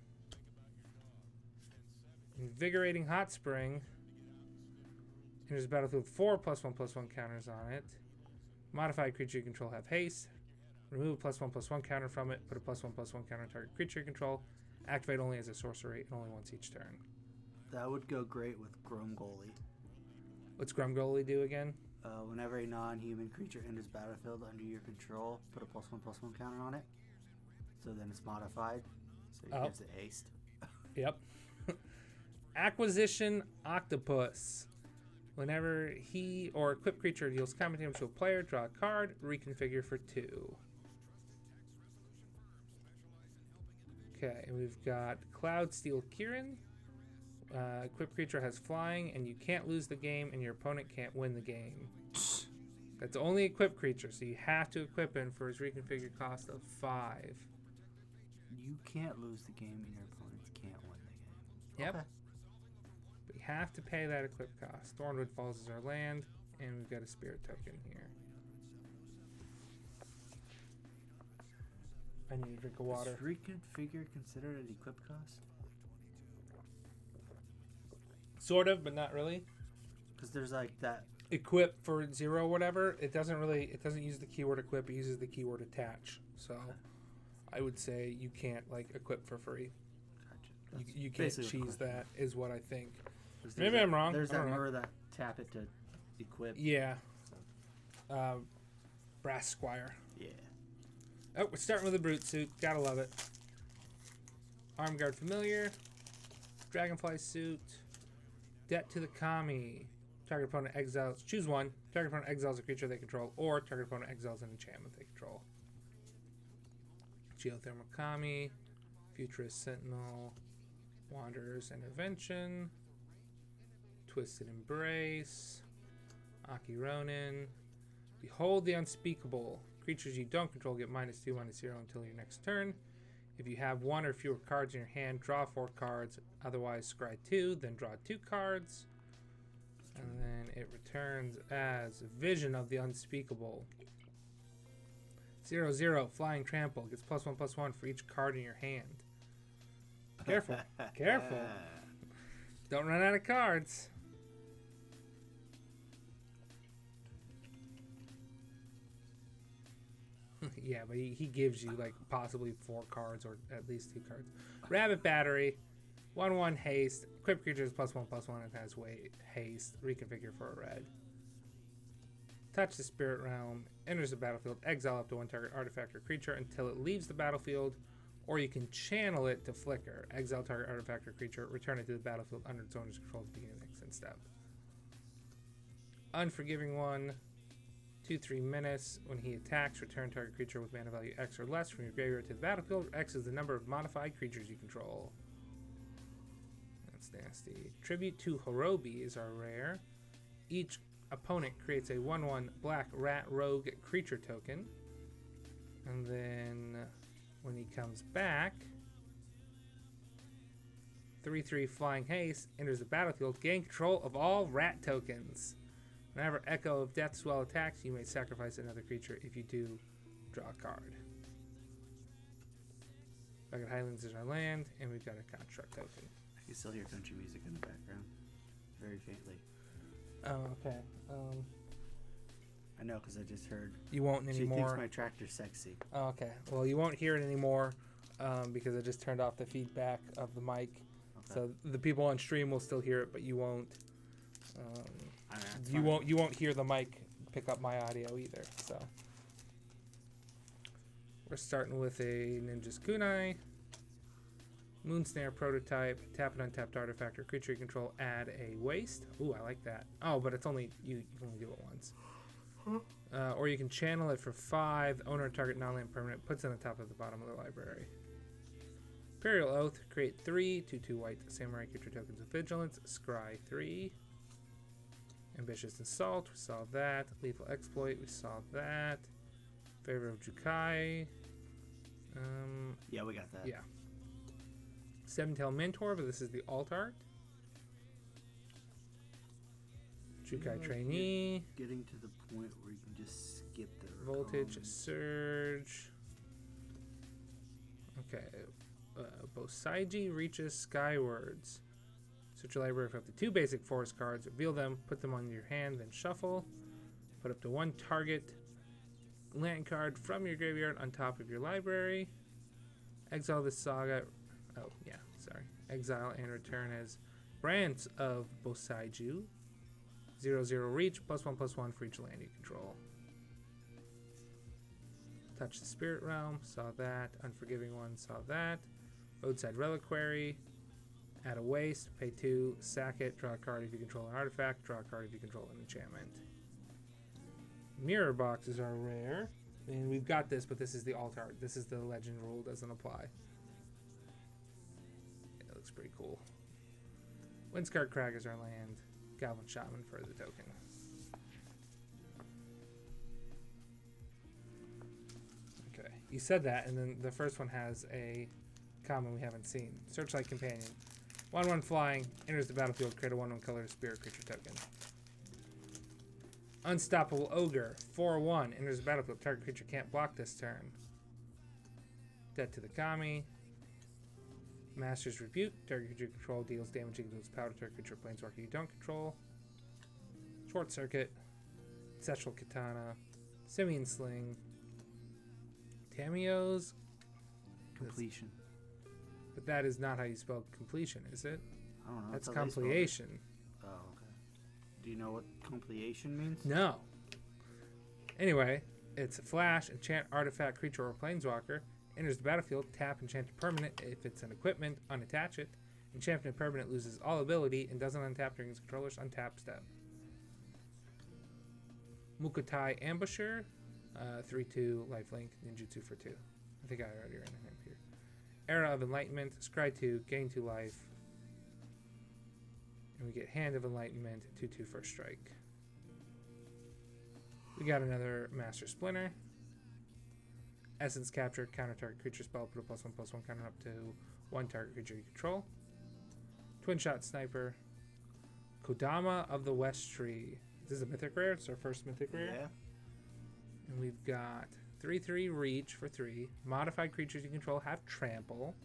Speaker 1: Invigorating Hot Spring. Enters the battlefield 4 +1/+1 counters on it. Modified creature you control have haste. Remove a +1/+1 counter from it. Put a +1/+1 counter on target creature you control. Activate only as a sorcery and only once each turn.
Speaker 2: That would go great with Grumgoli.
Speaker 1: What's Grumgoli do again?
Speaker 2: Whenever a non-human creature enters battlefield under your control, put a +1/+1 counter on it. So then it's modified. So it gives it haste.
Speaker 1: Yep. Acquisition Octopus. Whenever he or equipped creature deals combat damage to a player, draw a card, reconfigure for 2. Okay, and we've got Cloudsteel Kieran. Equipped creature has flying, and you can't lose the game, and your opponent can't win the game. That's only equipped creature, so you have to equip him for his reconfigured cost of 5.
Speaker 2: You can't lose the game, and your opponents can't win the game.
Speaker 1: Yep.
Speaker 2: Okay.
Speaker 1: But you have to pay that equip cost. Thornwood Falls is our land, and we've got a spirit token here. I need a drink of water.
Speaker 2: Is reconfigure considered an equip cost?
Speaker 1: Sort of, but not really.
Speaker 2: Because there's like that.
Speaker 1: Equip for 0 whatever, it doesn't use the keyword equip, it uses the keyword attach. So I would say you can't like equip for free.
Speaker 2: Gotcha.
Speaker 1: You can't cheese that is what I think.
Speaker 2: Maybe
Speaker 1: I'm wrong.
Speaker 2: There's that mirror that tap it to equip.
Speaker 1: Yeah. Brass Squire.
Speaker 2: Yeah.
Speaker 1: Oh, we're starting with a brute suit. Gotta love it. Arm Guard Familiar. Dragonfly Suit. Debt to the Kami. Target opponent exiles. Choose one. Target opponent exiles a creature they control, or target opponent exiles an enchantment they control. Geothermal Kami. Futurist Sentinel. Wanderer's Intervention. Twisted Embrace. Aki Ronin. Behold the Unspeakable. Creatures you don't control get -2/-0 until your next turn. If you have 1 or fewer cards in your hand, draw 4 cards. Otherwise, scry 2, then draw 2 cards. And then it returns as Vision of the Unspeakable. 0/0, Flying Trample. Gets +1/+1 for each card in your hand. Careful. Careful. Don't run out of cards. Yeah, but he gives you like possibly 4 cards or at least 2 cards. Rabbit Battery, 1/1 haste. Equip creatures +1/+1 and has haste. Reconfigure for a red. Touch the Spirit Realm. Enters the battlefield. Exile up to 1 target artifact or creature until it leaves the battlefield, or you can channel it to flicker. Exile target artifact or creature. Return it to the battlefield under its owner's control at the beginning of the next step. Unforgiving One. 2/3 menace. When he attacks, return target creature with mana value X or less from your graveyard to the battlefield. X is the number of modified creatures you control. That's nasty. Tribute to Horobi is our rare. Each opponent creates a 1/1 black rat rogue creature token. And then when he comes back, 3/3 flying haste enters the battlefield. Gain control of all rat tokens. Whenever Echo of Death Swell attacks, you may sacrifice another creature. If you do, draw a card. Bucket Highlands is our land, and we've got a construct token.
Speaker 2: I can still hear country music in the background. Very faintly.
Speaker 1: Oh, okay.
Speaker 2: I know, because I just heard.
Speaker 1: You won't anymore.
Speaker 2: She thinks my tractor's sexy.
Speaker 1: Oh, okay. Well, you won't hear it anymore because I just turned off the feedback of the mic.
Speaker 2: Okay.
Speaker 1: So the people on stream will still hear it, but you won't.
Speaker 2: You
Speaker 1: You won't hear the mic pick up my audio either. So we're starting with a Ninja's Kunai, Moonsnare prototype. Tap an untapped artifact or creature you control. Add a waste. Ooh, I like that. Oh, but it's only you can only do it once. Or you can channel it for 5. Owner of target non-land permanent puts it on the top of the bottom of the library. Imperial Oath. Create 3 2/2 white samurai creature tokens with vigilance. Scry 3. Ambitious Assault, we saw that. Lethal Exploit, we saw that. Favor of Jukai.
Speaker 2: Yeah, we got that.
Speaker 1: Yeah. Seven-Tail Mentor, but this is the alt art. Jukai Trainee.
Speaker 2: Getting to the point where you can just skip the
Speaker 1: Voltage Surge. Okay. Bosaiji reaches skywards. Search your library for up to 2 basic forest cards. Reveal them, put them on your hand, then shuffle. Put up to 1 target land card from your graveyard on top of your library. Exile this saga. Oh, yeah, sorry. Exile and return as Brands of Bosaiju. 0/0 reach, +1/+1 for each land you control. Touch the Spirit Realm, saw that. Unforgiving One, saw that. Roadside Reliquary. Add a waste, pay 2, sack it, draw a card if you control an artifact, draw a card if you control an enchantment. Mirror Box is our rare. And we've got this, but this is the alt art. This is the legend rule, doesn't apply. Yeah, it looks pretty cool. Windscarred Crag is our land. Goblin Shaman for the token. Okay, you said that, and then the first one has a common we haven't seen. Searchlight Companion. 1/1 flying, enters the battlefield, create a 1/1 color spirit creature token. Unstoppable Ogre, 4/1, enters the battlefield, target creature can't block this turn. Dead to the Kami. Master's Rebuke, target creature you control deals damage equal to its power to target creature planeswalker you don't control. Short Circuit, Ancestral Katana, Simian Sling, Tamiyo's
Speaker 2: Completion.
Speaker 1: But that is not how you spell completion, is it?
Speaker 2: I don't know.
Speaker 1: That's
Speaker 2: how they spell it.
Speaker 1: completion.
Speaker 2: Oh, okay. Do you know what completion means?
Speaker 1: No. Anyway, it's a flash, enchant artifact, creature, or planeswalker. Enters the battlefield, tap enchanted permanent. If it's an equipment, unattach it. Enchanted permanent loses all ability and doesn't untap during its controller's untap step. Mukotai Ambusher, 3/2 lifelink, ninjutsu for 2. I think I already ran him here. Era of Enlightenment, scry 2, gain 2 life. And we get Hand of Enlightenment, 2/2 first strike. We got another Master Splinter. Essence Capture, counter target creature spell, put a +1/+1 counter up to 1 target creature you control. Twin Shot Sniper. Kodama of the West Tree. This is a mythic rare. It's our first mythic rare.
Speaker 2: Yeah.
Speaker 1: And we've got 3/3 Reach for 3. Modified creatures you control have Trample.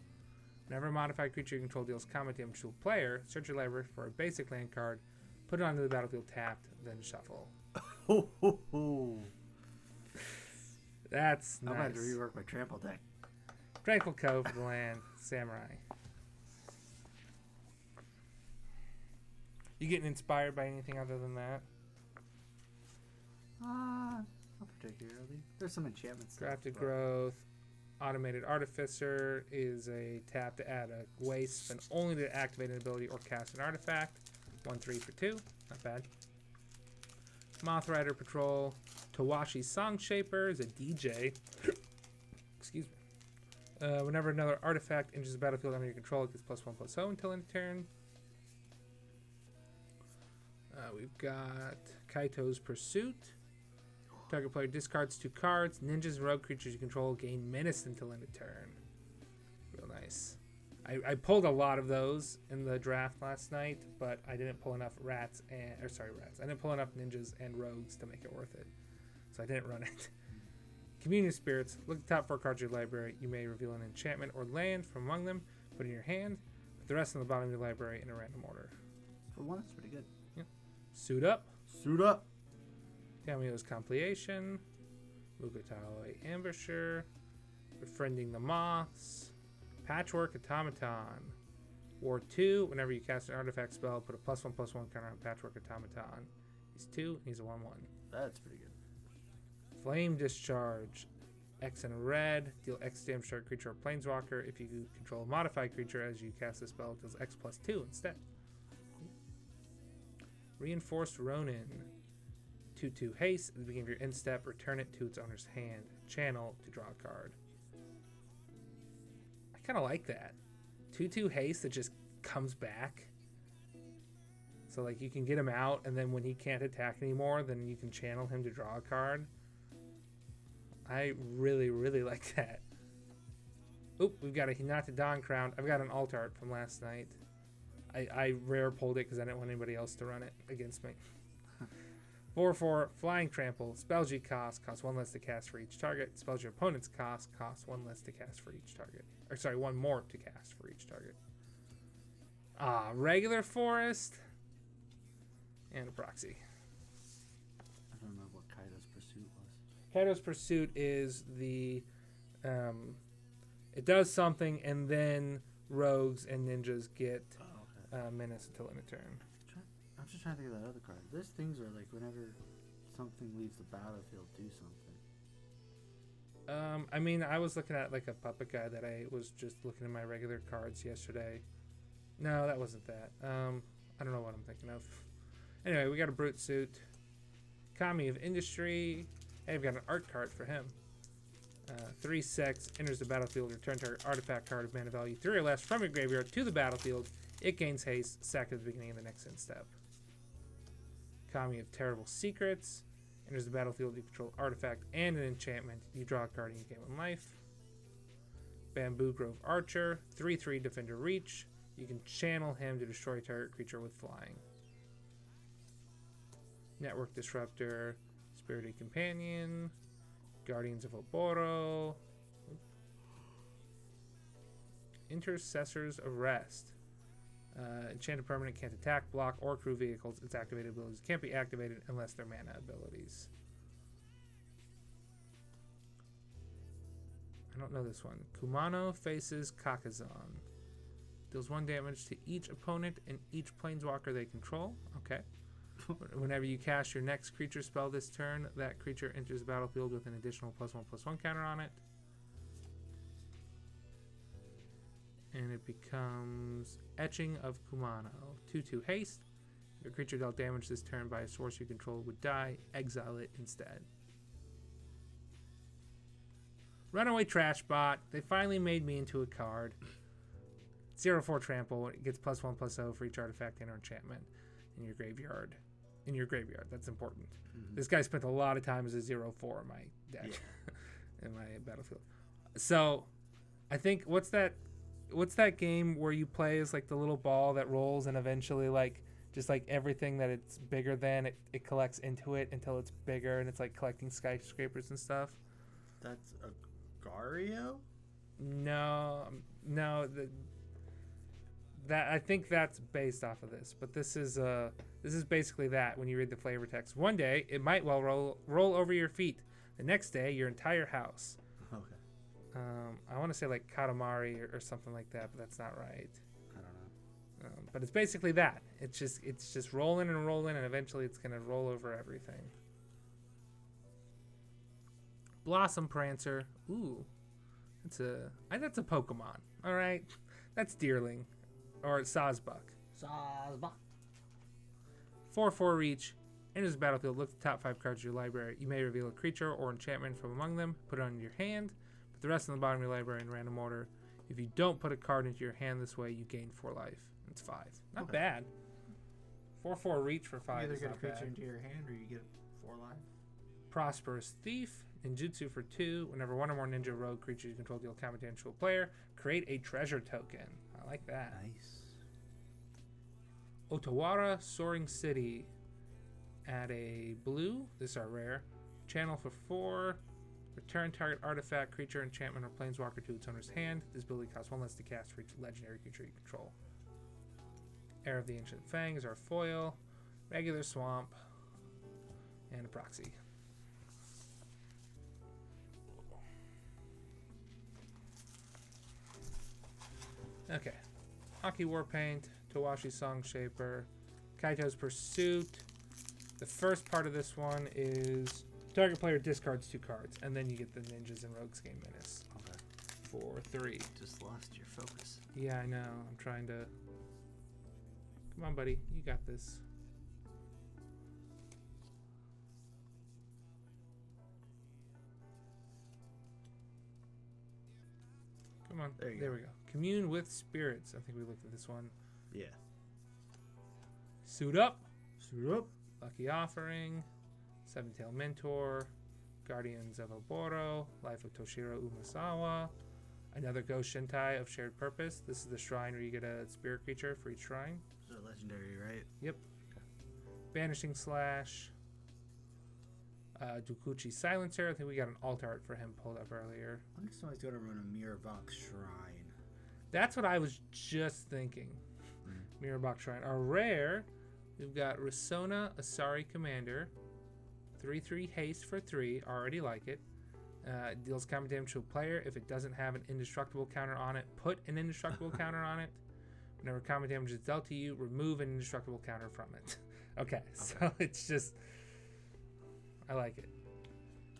Speaker 1: Whenever a modified creature you control deals combat damage to a player, search your library for a basic land card, put it onto the battlefield tapped, then shuffle.
Speaker 2: Ho, ho, ho.
Speaker 1: That's nice.
Speaker 2: I'm going to rework my trample deck.
Speaker 1: Tranquil Cove for the land. Samurai. You getting inspired by anything other than that?
Speaker 2: Not particularly. There's some enchantment stuff.
Speaker 1: Grafted Growth. Automated Artificer is a tap to add a waste, spend only to activate an ability or cast an artifact. 1/3 for 2. Not bad. Moth Rider Patrol. Tawashi Song Shaper is a DJ. Excuse me. Whenever another artifact enters the battlefield under your control, it gets +1/+0 until end of turn. We've got Kaito's Pursuit. Target player discards 2 cards. Ninjas and rogue creatures you control gain menace until end of turn. Real nice. I pulled a lot of those in the draft last night, but I didn't pull enough rats. I didn't pull enough ninjas and rogues to make it worth it, so I didn't run it. Communion Spirits. Look at the top 4 cards of your library. You may reveal an enchantment or land from among them. Put it in your hand. Put the rest on the bottom of your library in a random order.
Speaker 2: For one, that's pretty good.
Speaker 1: Yeah. Suit Up.
Speaker 2: Suit up.
Speaker 1: Camio's Compilation, Mukataoi Ambusher, Befriending the Moths, Patchwork Automaton, War 2, whenever you cast an artifact spell, put a +1/+1 counter on Patchwork Automaton. He's 2, and he's a 1/1.
Speaker 2: That's pretty good.
Speaker 1: Flame Discharge, X and a red, deal X damage to target creature or planeswalker. If you control a modified creature as you cast the spell, it deals X +2 instead. Reinforced Ronin. 2/2 haste. At the beginning of your end step, return it to its owner's hand. Channel to draw a card. I kind of like that. 2/2 haste that just comes back. So like you can get him out, and then when he can't attack anymore, then you can channel him to draw a card. I really, really like that. Oop, we've got a Hinata Dawn Crown. I've got an alt art from last night. I rare pulled it because I didn't want anybody else to run it against me. 4/4 Flying Trample. Spells you cost 1 less to cast for each target. Spells your opponent's cost 1 less to cast for each target. Or sorry, 1 more to cast for each target. Regular Forest. And a proxy.
Speaker 2: I don't remember what Kaido's Pursuit was.
Speaker 1: Kaido's Pursuit is the... it does something, and then rogues and ninjas get menace until end of turn.
Speaker 2: I'm just trying to think of that other card. Those things are like whenever something leaves the battlefield, do something.
Speaker 1: I mean, I was looking at like a puppet guy that I was just looking at my regular cards yesterday. No, that wasn't that. I don't know what I'm thinking of. Anyway, we got a Brute Suit. Kami of Industry. Hey, I've got an art card for him. 3/6 enters the battlefield. Return target artifact card of mana value 3 or less from your graveyard to the battlefield. It gains haste. Sack at the beginning of the next end step. Kami of Terrible Secrets. Enters the battlefield. You control artifact and an enchantment. You draw a card and you gain 1 life. Bamboo Grove Archer. 3/3 Defender Reach. You can channel him to destroy target creature with flying. Network Disruptor. Spirited Companion. Guardians of Oboro. Intercessors of Rest. Enchanted permanent can't attack, block, or crew vehicles. Its activated abilities can't be activated unless they're mana abilities. I don't know this one. Kumano faces Kakazan. Deals 1 damage to each opponent and each planeswalker they control. Okay. Whenever you cast your next creature spell this turn, that creature enters the battlefield with an additional +1/+1 counter on it. And it becomes Etching of Kumano. 2/2 haste. If a creature dealt damage this turn by a source you control would die. Exile it instead. Runaway Trash Bot. They finally made me into a card. 0/4 Trample. It gets +1/+0 for each artifact and or enchantment in your graveyard in your graveyard. That's important.
Speaker 2: Mhm.
Speaker 1: This guy spent a lot of time as a 0/4 in my deck,
Speaker 2: Yeah.
Speaker 1: in my battlefield. So, I think what's that game where you play as like the little ball that rolls and eventually like just like everything that it's bigger than it collects into it until it's bigger and it's like collecting skyscrapers and stuff.
Speaker 2: That's a Gario?
Speaker 1: No, that I think that's based off of this, but this is basically that when you read the flavor text. One day it might well roll over your feet. The next day your entire house.
Speaker 2: Okay.
Speaker 1: I want to say like Katamari or something like that, but that's not right.
Speaker 2: I don't know.
Speaker 1: But it's basically that. It's just rolling and rolling, and eventually it's gonna roll over everything. Blossom Prancer. Ooh, that's a Pokemon. All right, that's Deerling, or Sawsbuck.
Speaker 3: Sazba.
Speaker 1: 4/4 reach. Enters the battlefield. Look at the top 5 cards of your library. You may reveal a creature or enchantment from among them. Put it on your hand. Put the rest on the bottom of your library in random order. If you don't put a card into your hand this way, you gain 4 life. It's 5. Not
Speaker 2: Okay.
Speaker 1: bad. 4/4 reach for 5
Speaker 3: You either
Speaker 1: is
Speaker 3: get a
Speaker 1: not
Speaker 3: creature
Speaker 1: bad.
Speaker 3: into your hand or you get 4 life.
Speaker 1: Prosperous Thief. Ninjutsu for 2. Whenever one or more ninja rogue creatures you control deal combat damage to a player, create a treasure token. I like that.
Speaker 2: Nice.
Speaker 1: Otawara Soaring City. Add a blue. This are rare. Channel for 4. Return target artifact, creature, enchantment, or planeswalker to its owner's hand. This ability costs 1 less to cast for each legendary creature you control. Heir of the Ancient Fang is our foil. Regular Swamp. And a proxy. Okay. Hockey Warpaint, Tawashi Song Shaper, Kaito's Pursuit. The first part of this one is target player discards 2 cards, and then you get the Ninjas and Rogues Game Menace
Speaker 2: Okay.
Speaker 1: for 3.
Speaker 2: Just lost your focus.
Speaker 1: Yeah, I know. I'm trying to. Come on, buddy. You got this. Come on.
Speaker 2: There you
Speaker 1: There
Speaker 2: go.
Speaker 1: we go. Commune with Spirits. I think we looked at this one.
Speaker 2: Yeah.
Speaker 1: Suit Up.
Speaker 2: Suit up.
Speaker 1: Lucky Offering. Seven-Tailed Mentor. Guardians of Oboro. Life of Toshiro Umasawa. Another Ghost Shintai of Shared Purpose. This is the shrine where you get a spirit creature for each shrine.
Speaker 2: Those are legendary, right?
Speaker 1: Banishing Slash. Dukuchi Silencer. I think we got an alt art for him pulled up earlier.
Speaker 2: I wonder if somebody's going to run a Mirror Box Shrine.
Speaker 1: That's what I was just thinking. Mirror Box Shrine. Our rare, we've got Risona Asari Commander. 3/3 haste for 3. Already like it. Deals combat damage to a player. If it doesn't have an indestructible counter on it, put an indestructible counter on it. Whenever combat damage is dealt to you, remove an indestructible counter from it. Okay, so it's just... I like it.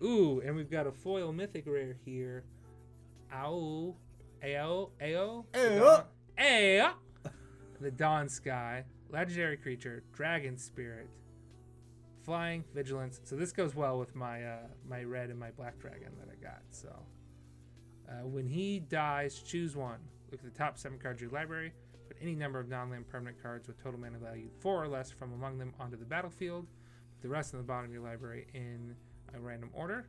Speaker 1: Ooh, and we've got a foil mythic rare here. Ao. Ao. Ao. Ao. The Dawn Sky. Legendary creature. Dragon Spirit. Flying. Vigilance. So this goes well with my my red and my black dragon that I got. So when he dies, choose one. Look at the top 7 cards of your library. Put any number of non-land permanent cards with total mana value 4 or less from among them onto the battlefield. The rest on the bottom of your library in a random order.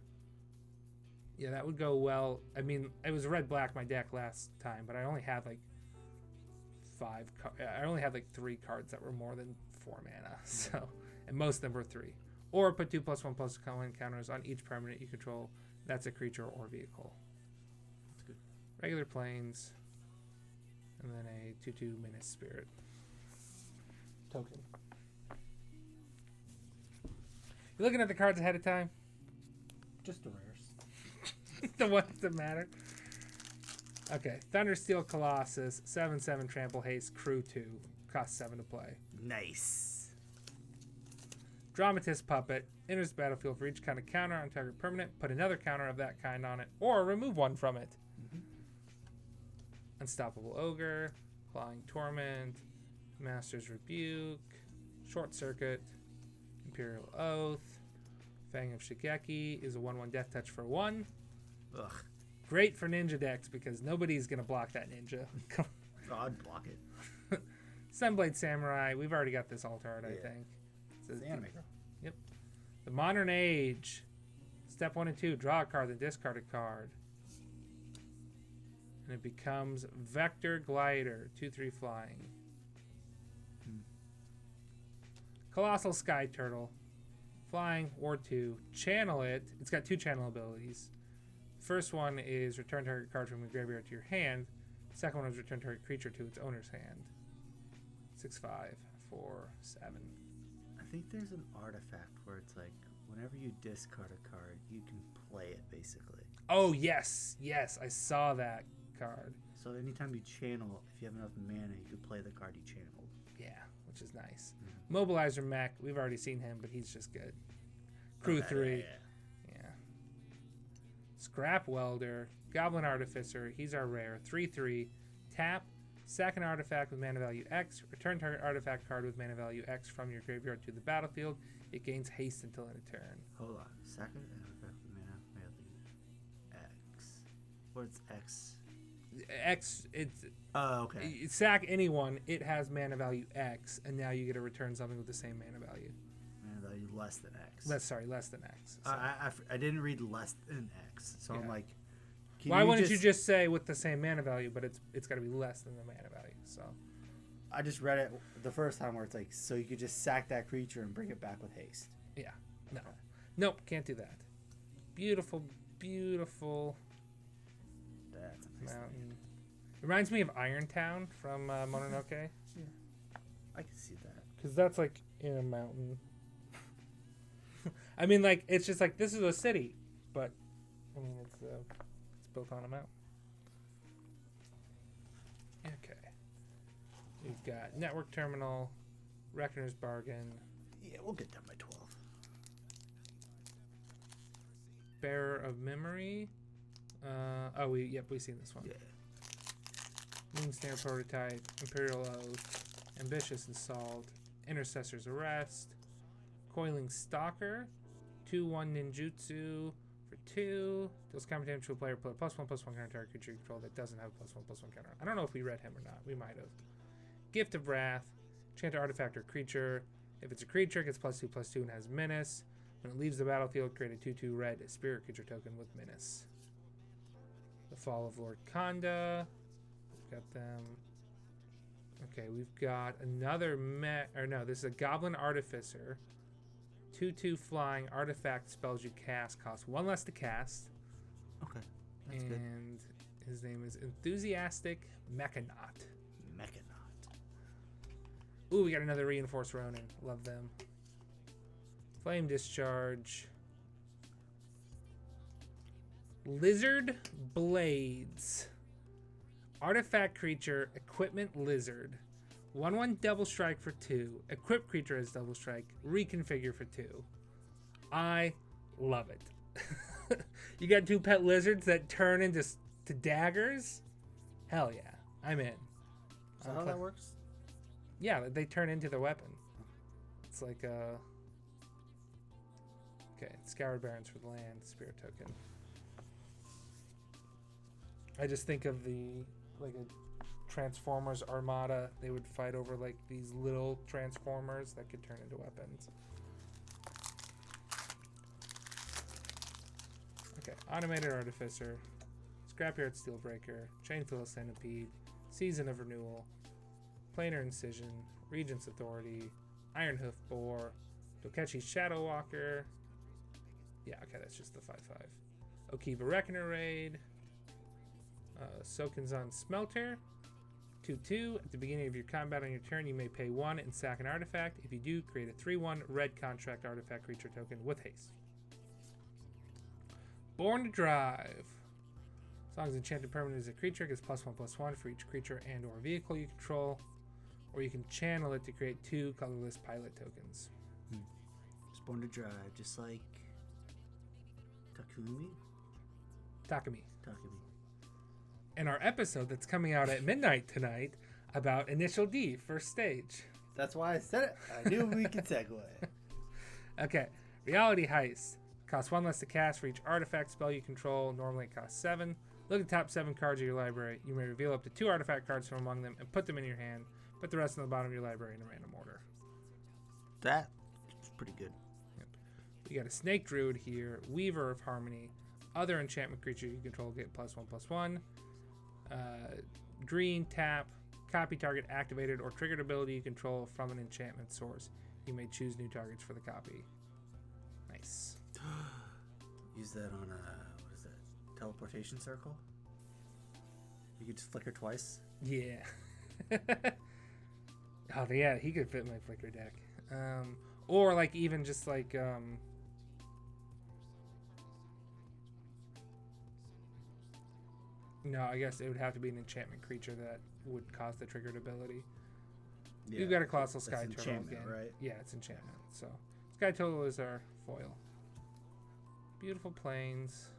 Speaker 1: Yeah, that would go well. I mean, it was red-black my deck last time, but I only had like 3 cards that were more than 4 mana. So, and most of them were 3. Or put 2+1/+1 counters on each permanent you control. That's a creature or vehicle.
Speaker 2: That's good.
Speaker 1: Regular planes, and then a 2/2 Menace Spirit token. You looking at the cards ahead of time?
Speaker 3: Just the rares.
Speaker 1: The ones that matter. Okay, Thundersteel Colossus, 7/7 Trample Haste, Crew 2, cost 7 to play.
Speaker 2: Nice.
Speaker 1: Dramatist Puppet, enters the battlefield for each kind of counter on target permanent, put another counter of that kind on it, or remove one from it. Unstoppable Ogre, Clawing Torment, Master's Rebuke, Short Circuit, Imperial Oath, Fang of Shigeki is a 1/1 Death Touch for 1.
Speaker 2: Ugh.
Speaker 1: Great for ninja decks because nobody's going to block that ninja.
Speaker 2: Oh, I'd block it.
Speaker 1: Sunblade Samurai, we've already got this alt art, I
Speaker 2: Yeah.
Speaker 1: think.
Speaker 3: It's the anime girl.
Speaker 1: Yep. The Modern Age. Step 1 and 2. Draw a card, then discard a card. And it becomes Vector Glider. 2/3 flying. Colossal Sky Turtle. Flying, War 2. Channel it. It's got 2 channel abilities. First one is return target card from your graveyard to your hand. Second one is return target creature to its owner's hand. 6/5, 4, 7.
Speaker 2: I think there's an artifact where it's like whenever you discard a card, you can play it basically.
Speaker 1: Oh, yes. Yes, I saw that card.
Speaker 2: So anytime you channel, if you have enough mana, you can play the card you channeled.
Speaker 1: Yeah, which is nice. Mobilizer Mech, we've already seen him, but he's just good. Crew 3. Yeah. Scrap Welder. Goblin Artificer. He's our rare. 3/3. Tap. Sack an artifact with mana value X. Return target artifact card with mana value X from your graveyard to the battlefield. It gains haste until end of turn.
Speaker 2: Hold on. Second artifact with mana value X. What's X?
Speaker 1: X, it's...
Speaker 2: Oh, okay.
Speaker 1: Sack anyone, it has mana value X, and now you get to return something with the same mana value.
Speaker 2: Mana value less than X.
Speaker 1: Less than X. So.
Speaker 2: I didn't read less than X, so
Speaker 1: Yeah.
Speaker 2: I'm like...
Speaker 1: Why wouldn't you just say with the same mana value, but it's got to be less than the mana value, so...
Speaker 2: I just read it the first time where it's like, so you could just sack that creature and bring it back with haste.
Speaker 1: Yeah. No. Nope, can't do that. Beautiful, beautiful
Speaker 2: That's a nice
Speaker 1: mountain.
Speaker 2: thing.
Speaker 1: Reminds me of Irontown from Mononoke.
Speaker 2: Yeah. I can see that.
Speaker 1: Because that's like in a mountain. I mean, like, it's just like, this is a city, but, I mean, it's built on a mountain. Okay. We've got Network Terminal, Reckoner's Bargain,
Speaker 2: Yeah, we'll get done by 12.
Speaker 1: Bearer of Memory. We've seen this one.
Speaker 2: Yeah.
Speaker 1: Moonsnare Prototype, Imperial Oath, Ambitious Assault, Intercessor's Arrest, Coiling Stalker, 2/1 Ninjutsu for 2. Deals combat damage to a player, play +1/+1 counter target creature you control that doesn't have +1/+1 counter. I don't know if we read him or not. We might have. Gift of Wrath, enchant an artifact or creature. If it's a creature, it gets +2/+2 and has Menace. When it leaves the battlefield, create a 2/2 red spirit creature token with Menace. The Fall of Lord Kanda. Got them. Okay, we've got another this is a Goblin Artificer. 2/2 flying artifact spells you cast cost 1 less to cast.
Speaker 2: Okay. That's good.
Speaker 1: And his name is Enthusiastic Mechanaut.
Speaker 2: Mechanaut.
Speaker 1: Ooh, we got another Reinforced Ronin. Love them. Flame Discharge. Lizard Blades. Artifact creature, equipment lizard. 1/1 double strike for 2. Equip creature as double strike. Reconfigure for 2. I love it. You got 2 pet lizards that turn into daggers? Hell yeah. I'm in.
Speaker 2: Is that how that works?
Speaker 1: Yeah, they turn into the weapon. It's like okay, Scoured Barrens for the land, spirit token. I just think of like a Transformers Armada. They would fight over like these little Transformers that could turn into weapons. Okay, Automated Artificer, Scrapyard Steelbreaker, Chainfill Centipede, Season of Renewal, Planar Incision, Regent's Authority, Ironhoof Boar, Dokechi Shadow Walker. Yeah, okay, that's just the 5/5. Okiba Reckoner Raid, Sokinzan Smelter, 2/2. At the beginning of your combat on your turn, you may pay 1 and sack an artifact. If you do, create a 3/1 red contract artifact creature token with haste. Born to Drive. As long as enchanted permanent is a creature, it gets +1/+1 for each creature and or vehicle you control. Or you can channel it to create 2 colorless pilot tokens.
Speaker 2: It's Born to Drive, just like
Speaker 1: Takumi.
Speaker 2: Takumi.
Speaker 1: And our episode that's coming out at midnight tonight about Initial D, first stage.
Speaker 2: That's why I said it. I knew we could segue.
Speaker 1: Okay, Reality Heist. Costs 1 less to cast for each artifact spell you control. Normally it costs 7. Look at the top 7 cards of your library. You may reveal up to 2 artifact cards from among them and put them in your hand. Put the rest in the bottom of your library in a random order.
Speaker 2: That pretty good.
Speaker 1: We got a Snake Druid here, Weaver of Harmony. Other enchantment creature you control get +1/+1. Green, tap, copy target activated or triggered ability you control from an enchantment source. You may choose new targets for the copy. Nice.
Speaker 2: Use that on a, what is that? Teleportation circle? You could just flicker twice.
Speaker 1: Yeah. Oh, yeah, he could fit my flicker deck. Or like even just like no, I guess it would have to be an enchantment creature that would cause the triggered ability.
Speaker 2: Yeah,
Speaker 1: You've got a Colossal Sky
Speaker 2: that's
Speaker 1: Turtle
Speaker 2: enchantment,
Speaker 1: again.
Speaker 2: right?
Speaker 1: Yeah, it's enchantment. So Sky Turtle is our foil. Beautiful plains.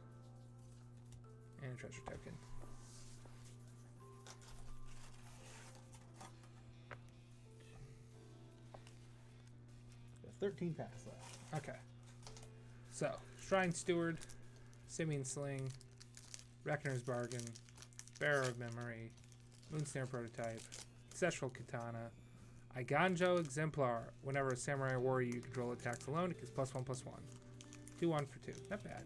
Speaker 1: And a treasure token.
Speaker 3: We have 13 packs left.
Speaker 1: Okay. So, Shrine Steward, Simian Sling, Reckoner's Bargain, Bearer of Memory, Moonsnare Prototype, Ancestral Katana, Iganjo Exemplar. Whenever a Samurai Warrior you control attacks alone, it gets +1/+1. 2/1 for 2. Not bad.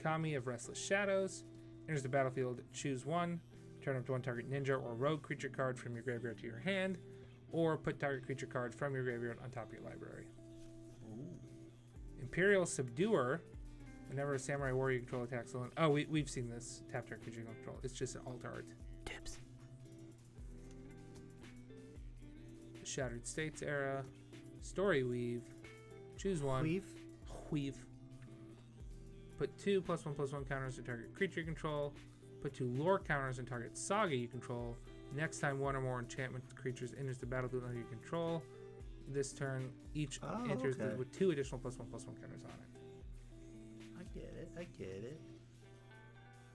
Speaker 1: Kami of Restless Shadows. Enters the battlefield, choose one. Turn up to one target ninja or rogue creature card from your graveyard to your hand. Or put target creature card from your graveyard on top of your library.
Speaker 2: Ooh.
Speaker 1: Imperial Subduer. Whenever a Samurai Warrior you control attacks alone. Oh, we've seen this. Tap target creature you don't control. It's just an alt art.
Speaker 2: Tips.
Speaker 1: Shattered States era. Story Weave. Choose one. Weave. Put 2 +1/+1 counters to target creature you control. Put 2 lore counters on target saga you control. Next time one or more enchantment creatures enters the battlefield under your control, this turn each enters with 2 additional +1/+1 counters on it.
Speaker 2: I get it.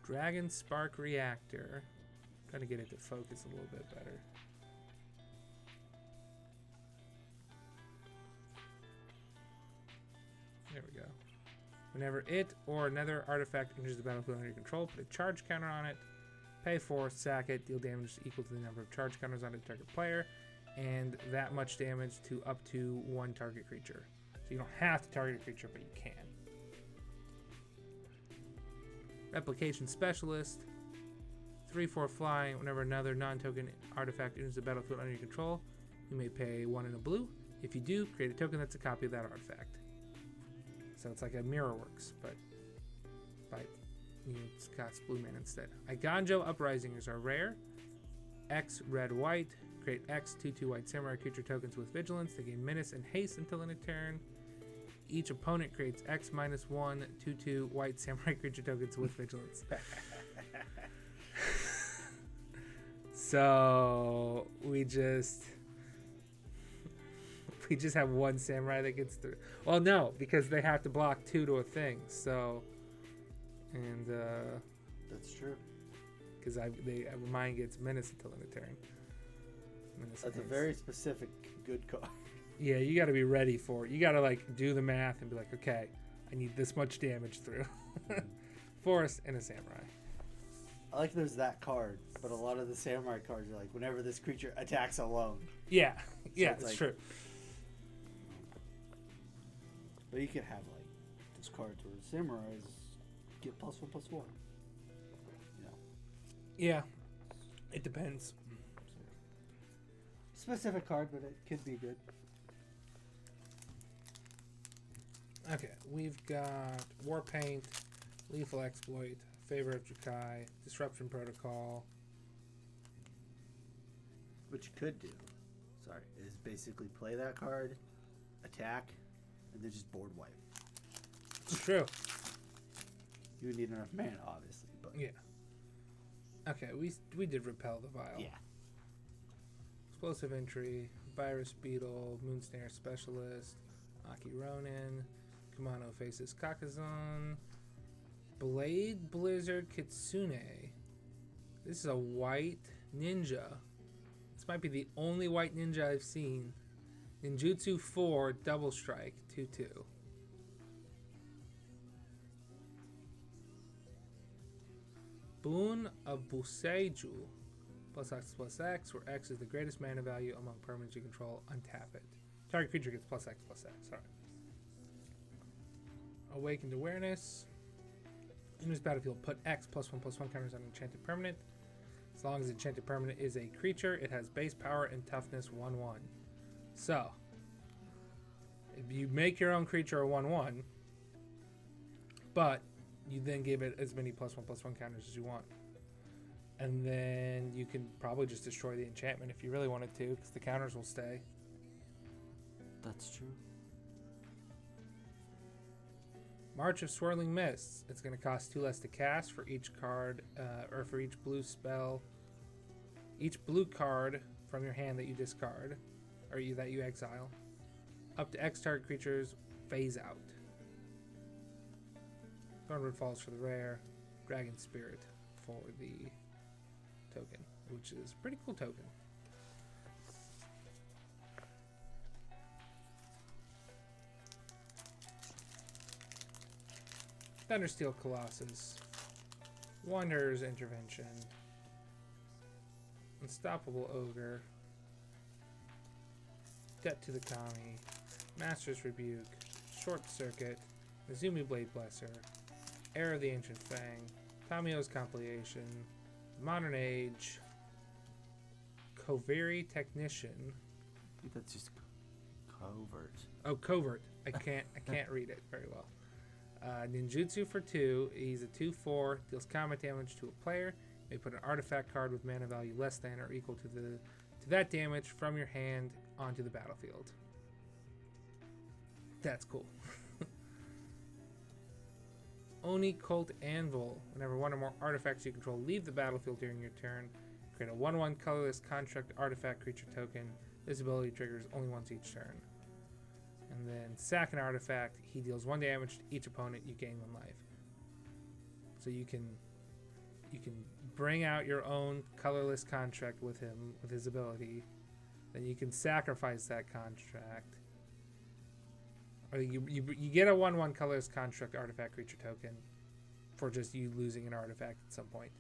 Speaker 1: Dragon Spark Reactor. Gotta get it to focus a little bit better. There we go. Whenever it or another artifact enters the battlefield under your control, put a charge counter on it. Pay 4, sack it, deal damage equal to the number of charge counters on the target player, and that much damage to up to 1 target creature. So you don't have to target a creature, but you can. Replication Specialist. 3/4 flying. Whenever another non-token artifact enters the battlefield under your control, you may pay 1 in a blue. If you do, create a token that's a copy of that artifact. So it's like a Mirrorworks, but it's costs blue mana instead. Iganjo Uprisingers are rare. X red white. Create X 2/2 white samurai creature tokens with vigilance. They gain menace and haste until end of turn. Each opponent creates X -1 2/2 white samurai creature tokens with vigilance. So we just have one samurai that gets through. Well, no, because they have to block 2 to a thing. So, and
Speaker 2: that's true.
Speaker 1: Because mine gets menace until end of turn.
Speaker 2: That's a very specific good card.
Speaker 1: Yeah, you got to be ready for it. You got to like do the math and be like, okay, I need this much damage through. Forest and a samurai.
Speaker 2: I like there's that card, but a lot of the samurai cards are like whenever this creature attacks alone.
Speaker 1: Yeah,
Speaker 2: So
Speaker 1: yeah,
Speaker 2: it's
Speaker 1: it's
Speaker 2: like-
Speaker 1: true.
Speaker 2: But you could have like those cards where samurais get +1/+1. You know,
Speaker 1: Yeah, it depends.
Speaker 3: Specific card, but it could be good.
Speaker 1: Okay, we've got Warpaint, Lethal Exploit, Favor of Jukai, Disruption Protocol.
Speaker 2: what you could do, is basically play that card, attack, and then just board wipe.
Speaker 1: It's true.
Speaker 2: You would need enough mana, obviously, but
Speaker 1: Yeah. Okay, we did Repel the Vial.
Speaker 2: yeah.
Speaker 1: Explosive Entry, Virus Beetle, Moonsnare Specialist, Aki Ronin, Kumano Faces Kakazon, Blade Blizzard Kitsune. This is a white ninja. This might be the only white ninja I've seen. Ninjutsu 4, Double Strike, 2/2. Boon of Buseiju. +X/+X, where X is the greatest mana value among permanents you control. Untap it. Target creature gets +X/+X. Alright. Awakened Awareness. In this battlefield, put X +1/+1 counters on enchanted permanent. As long as enchanted permanent is a creature, it has base power and toughness 1/1. So, if you make your own creature a 1/1, but you then give it as many +1/+1 counters as you want. And then you can probably just destroy the enchantment if you really wanted to, because the counters will stay.
Speaker 2: That's true.
Speaker 1: March of Swirling Mists. It's going to cost 2 less to cast for each card, or for each blue spell. Each blue card from your hand that you discard, or that you exile. Up to X target creatures phase out. Thornwood Falls for the rare. Dragon Spirit for the token, which is a pretty cool token. Thundersteel Colossus, Wanderer's Intervention, Unstoppable Ogre, Debt to the Kami, Master's Rebuke, Short Circuit, Izumi Blade Blesser, Heir of the Ancient Fang, Tamio's Compilation, Modern Age, Koveri Technician.
Speaker 2: I think that's just covert.
Speaker 1: Oh, Covert. I can't read it very well. Ninjutsu for 2. He's a 2/4. Deals combat damage to a player. You may put an artifact card with mana value less than or equal to that damage from your hand onto the battlefield. That's cool. Oni Cult Anvil. Whenever one or more artifacts you control leave the battlefield during your turn, create a 1/1 colorless construct artifact creature token. This ability triggers only once each turn. And then sack an artifact. He deals 1 damage to each opponent. You gain 1 life. So you can bring out your own colorless construct with him, with his ability. Then you can sacrifice that construct. Or you get a 1/1 colorless construct artifact creature token for just you losing an artifact at some point.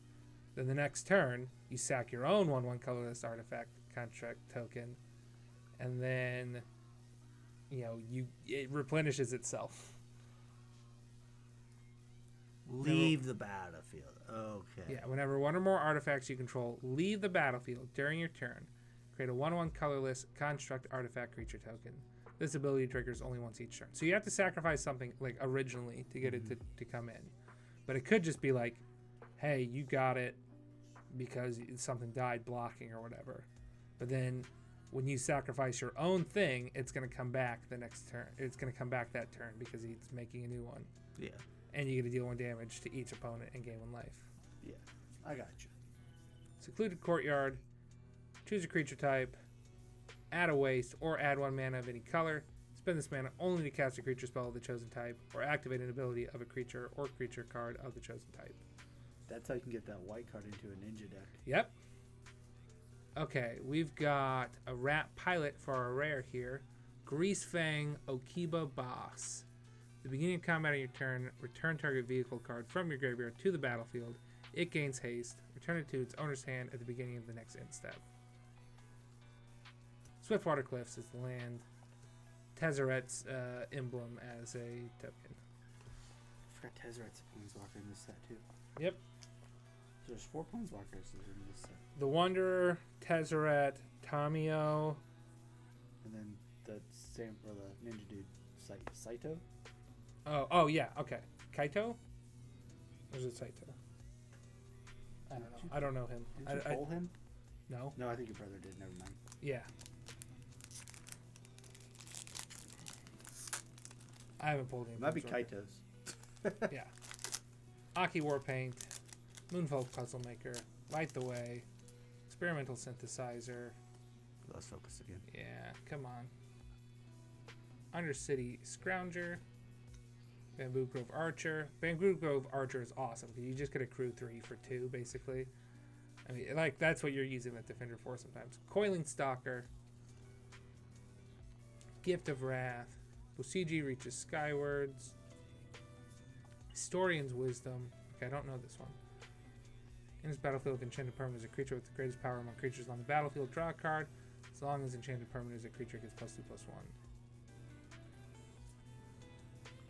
Speaker 1: Then the next turn, you sack your own 1/1 colorless artifact construct token, and then it replenishes itself.
Speaker 2: Leave the battlefield. Okay.
Speaker 1: Yeah, whenever one or more artifacts you control leave the battlefield during your turn, create a 1/1 colorless construct artifact creature token. This ability triggers only once each turn. So you have to sacrifice something like originally to get it to come in. But it could just be like, hey, you got it because something died blocking or whatever. But then when you sacrifice your own thing, it's going to come back the next turn. It's going to come back that turn because he's making a new one.
Speaker 2: Yeah.
Speaker 1: And you get to deal 1 damage to each opponent and gain 1 life.
Speaker 2: Yeah. I got you.
Speaker 1: Secluded Courtyard. Choose a creature type. Add a waste or add 1 mana of any color. Spend this mana only to cast a creature spell of the chosen type or activate an ability of a creature or creature card of the chosen type.
Speaker 2: That's how you can get that white card into a ninja deck.
Speaker 1: Yep. Okay, we've got a rat pilot for our rare here. Greasefang Okiba Boss. At the beginning of combat on your turn, return target vehicle card from your graveyard to the battlefield. It gains haste. Return it to its owner's hand at the beginning of the next end step. Swiftwater Cliffs is the land. Tezzeret's emblem as a token.
Speaker 2: I forgot Tezzeret's a planeswalker in this set too.
Speaker 1: Yep.
Speaker 2: So there's 4 planeswalkers in this set.
Speaker 1: The Wanderer, Tezzeret, Tamio.
Speaker 2: And then the ninja dude, Saito?
Speaker 1: Oh yeah, okay. Kaito? Or is it Saito? I don't know. I don't know him.
Speaker 2: Did you pull him?
Speaker 1: No.
Speaker 2: No, I think your brother did. Never mind.
Speaker 1: Yeah. I haven't pulled him.
Speaker 2: It might be Kaito's.
Speaker 1: Yeah. Aki Warpaint, Moonfolk Puzzle Maker, Light the Way, Experimental Synthesizer.
Speaker 2: Let's focus again.
Speaker 1: Yeah, come on. Undercity Scrounger, Bamboo Grove Archer. Bamboo Grove Archer is awesome because you just get a crew 3 for 2, basically. I mean, like, that's what you're using that Defender for sometimes. Coiling Stalker, Gift of Wrath, Bosiji Reaches Skywards, Historian's Wisdom. Okay, I don't know this one. In this battlefield, Enchanted Permanent is a creature with the greatest power among creatures on the battlefield. Draw a card. As long as Enchanted Permanent is a creature, it gets +2/+1.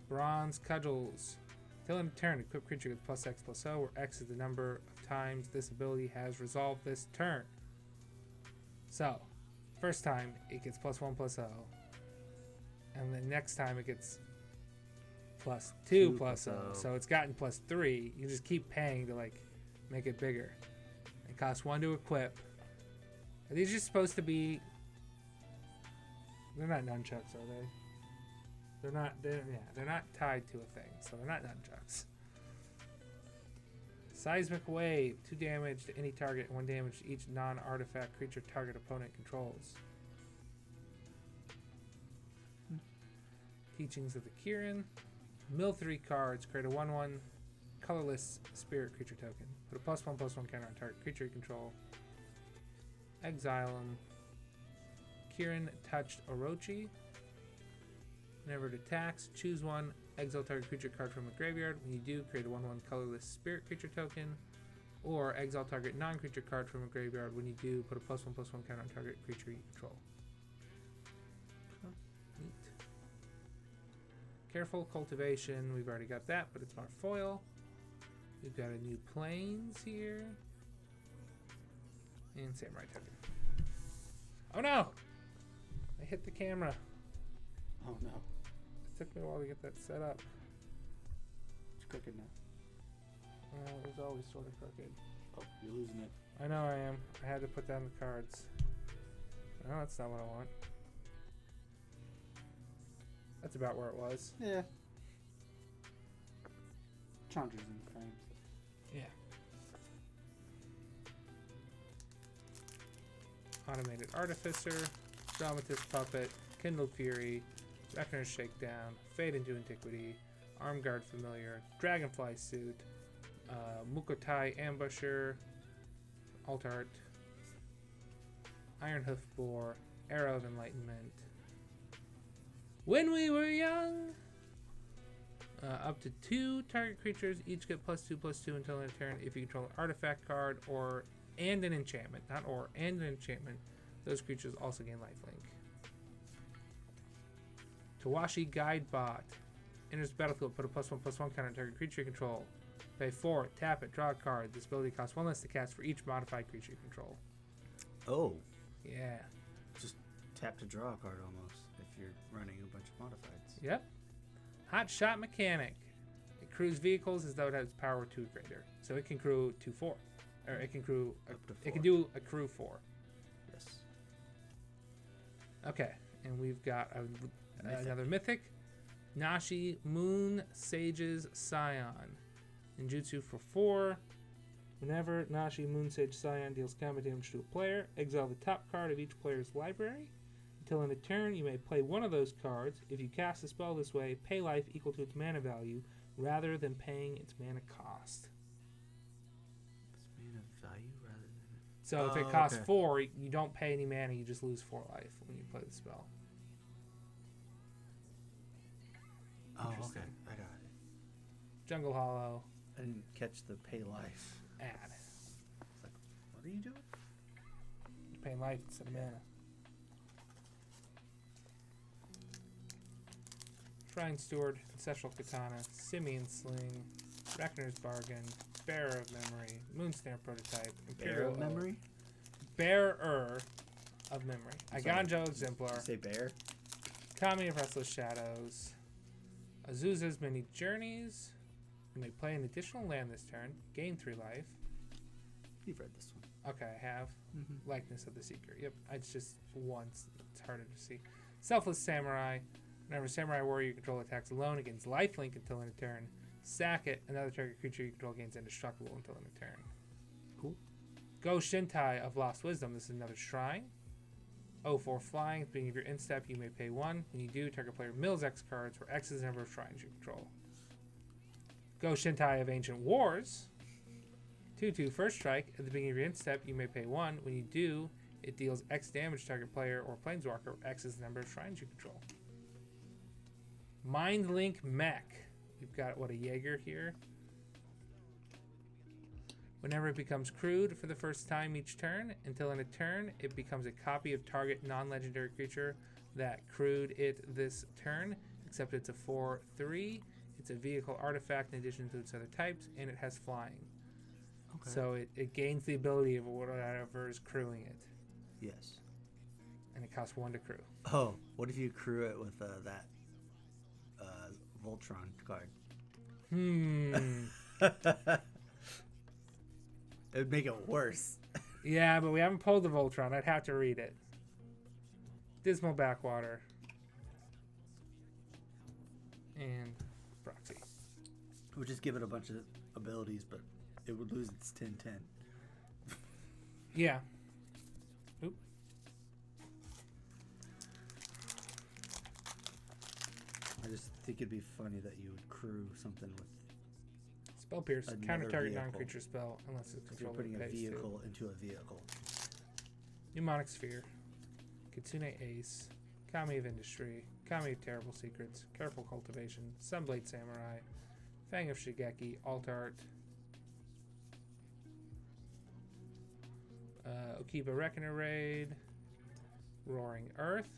Speaker 1: Bronze Cudgels. Till end of turn, equip creature with +X/+O, where X is the number of times this ability has resolved this turn. So, first time it gets +1/+O, and then next time it gets +2/+O. So it's gotten +3. You just keep paying to like make it bigger. It costs 1 to equip. Are these just supposed to be? They're not nunchucks, are they? They're not. They're not tied to a thing, so they're not nunchucks. Seismic Wave, 2 damage to any target, 1 damage to each non-artifact creature target opponent controls. Teachings of the Kirin. Mill 3 cards, create a 1/1 colorless spirit creature token. Put a +1/+1 counter on target creature you control. Exile them. Kirin touched Orochi. Whenever it attacks, choose one. Exile target creature card from a graveyard. When you do, create a 1/1 colorless spirit creature token. Or exile target non-creature card from a graveyard. When you do, put a +1/+1 counter on target creature you control. Neat. Careful Cultivation. We've already got that, but it's our foil. We've got a new Plains here. And Samurai token. Oh no! I hit the camera.
Speaker 3: Oh no.
Speaker 1: It took me a while to get that set up.
Speaker 3: It's crooked now.
Speaker 1: It was always sort of crooked.
Speaker 3: Oh, you're losing it.
Speaker 1: I know I am. I had to put down the cards. No, that's not what I want. That's about where it was.
Speaker 3: Yeah. Challenger's in the frames.
Speaker 1: Yeah. Automated Artificer, Dramatist Puppet, Kindled Fury, Reckoner's Shakedown, Fade into Antiquity, Armguard Familiar, Dragonfly Suit, Mukotai Ambusher, Alt Art, Ironhoof Boar, Arrow of Enlightenment. When we were young! Up to 2 target creatures each get +2/+2 until end of turn. If you control an artifact card and an enchantment, and an enchantment, those creatures also gain lifelink. Tawashi Guidebot. Enters the battlefield, put a +1/+1 counter on target creature you control. Pay 4, tap it, draw a card. This ability costs 1 less to cast for each modified creature you control.
Speaker 2: Oh.
Speaker 1: Yeah.
Speaker 2: Just tap to draw a card almost if you're running a bunch of modifieds.
Speaker 1: Yep. Hot Shot Mechanic. It crews vehicles as though it has power 2 or greater. So it can crew 2/4. Or it can crew
Speaker 2: Up to 4.
Speaker 1: it can do a crew 4.
Speaker 2: Yes.
Speaker 1: Okay, and we've got
Speaker 2: Mythic.
Speaker 1: another mythic. Nashi Moon Sage's Scion. Ninjutsu for 4. Whenever Nashi Moon Sage Scion deals combat damage to a player, exile the top card of each player's library. Until end of turn, you may play one of those cards. If you cast a spell this way, pay life equal to its mana value rather than paying its mana cost.
Speaker 2: It's mana value rather than.
Speaker 1: So if it costs 4, you don't pay any mana, you just lose 4 life when you play the spell.
Speaker 2: Oh, okay.
Speaker 1: Interesting.
Speaker 2: I got it.
Speaker 1: Jungle Hollow.
Speaker 2: I didn't catch the pay life.
Speaker 1: Add.
Speaker 2: It's like, what are you doing?
Speaker 1: You're paying life instead of mana. Shrine Steward, Ancestral Katana, Simian Sling, Reckoner's Bargain, Bearer of Memory, Moonsnare Prototype,
Speaker 2: Bear
Speaker 1: Imperial
Speaker 2: of memory?
Speaker 1: Bearer of Memory,
Speaker 2: I'm sorry.
Speaker 1: Iganjo Exemplar,
Speaker 2: Did you say bear?
Speaker 1: Kami of Restless Shadows, Azusa's Many Journeys. You may play an additional land this turn, gain 3 life.
Speaker 2: You've read this one.
Speaker 1: Okay, I have.
Speaker 2: Mm-hmm.
Speaker 1: Likeness of the Seeker. Yep, it's just once. It's harder to see. Selfless Samurai. Whenever Samurai Warrior you control attacks alone, it gains lifelink until end of turn. Sack it. Another target creature you control gains indestructible until end of turn.
Speaker 2: Cool.
Speaker 1: Go Shintai of Lost Wisdom. This is another shrine. 0/4 flying. At the beginning of your end step, you may pay 1. When you do, target player mills X cards, where X is the number of shrines you control. Go Shintai of Ancient Wars. 2/2 first strike. At the beginning of your end step, you may pay 1. When you do, it deals X damage to target player or planeswalker, where X is the number of shrines you control. Mind Link Mech. We've got, a Jaeger here. Whenever it becomes crewed for the first time each turn, until in a turn, it becomes a copy of target non-legendary creature that crewed it this turn, except it's a 4/3. It's a vehicle artifact in addition to its other types, and it has flying.
Speaker 2: Okay.
Speaker 1: So it gains the ability of whatever is crewing it,
Speaker 2: Yes.
Speaker 1: and it costs 1 to crew.
Speaker 2: Oh, what if you crew it with that Voltron card? It would make it worse.
Speaker 1: Yeah, but we haven't pulled the Voltron. I'd have to read it. Dismal Backwater. And Proxy.
Speaker 2: We'll just give it a bunch of abilities, but it would lose its 10/10.
Speaker 1: Yeah. Oop.
Speaker 2: I just think it'd be funny that you would crew something with.
Speaker 1: Spell Pierce.
Speaker 2: Another
Speaker 1: Counter target
Speaker 2: vehicle.
Speaker 1: non-creature spell unless it's
Speaker 2: If you're
Speaker 1: controlled
Speaker 2: putting a
Speaker 1: by base
Speaker 2: vehicle into a vehicle.
Speaker 1: Mnemonic Sphere. Kitsune Ace. Kami of Industry. Kami of Terrible Secrets. Careful Cultivation. Sunblade Samurai. Fang of Shigeki. Alt Art. Okiba Reckoner Raid. Roaring Earth.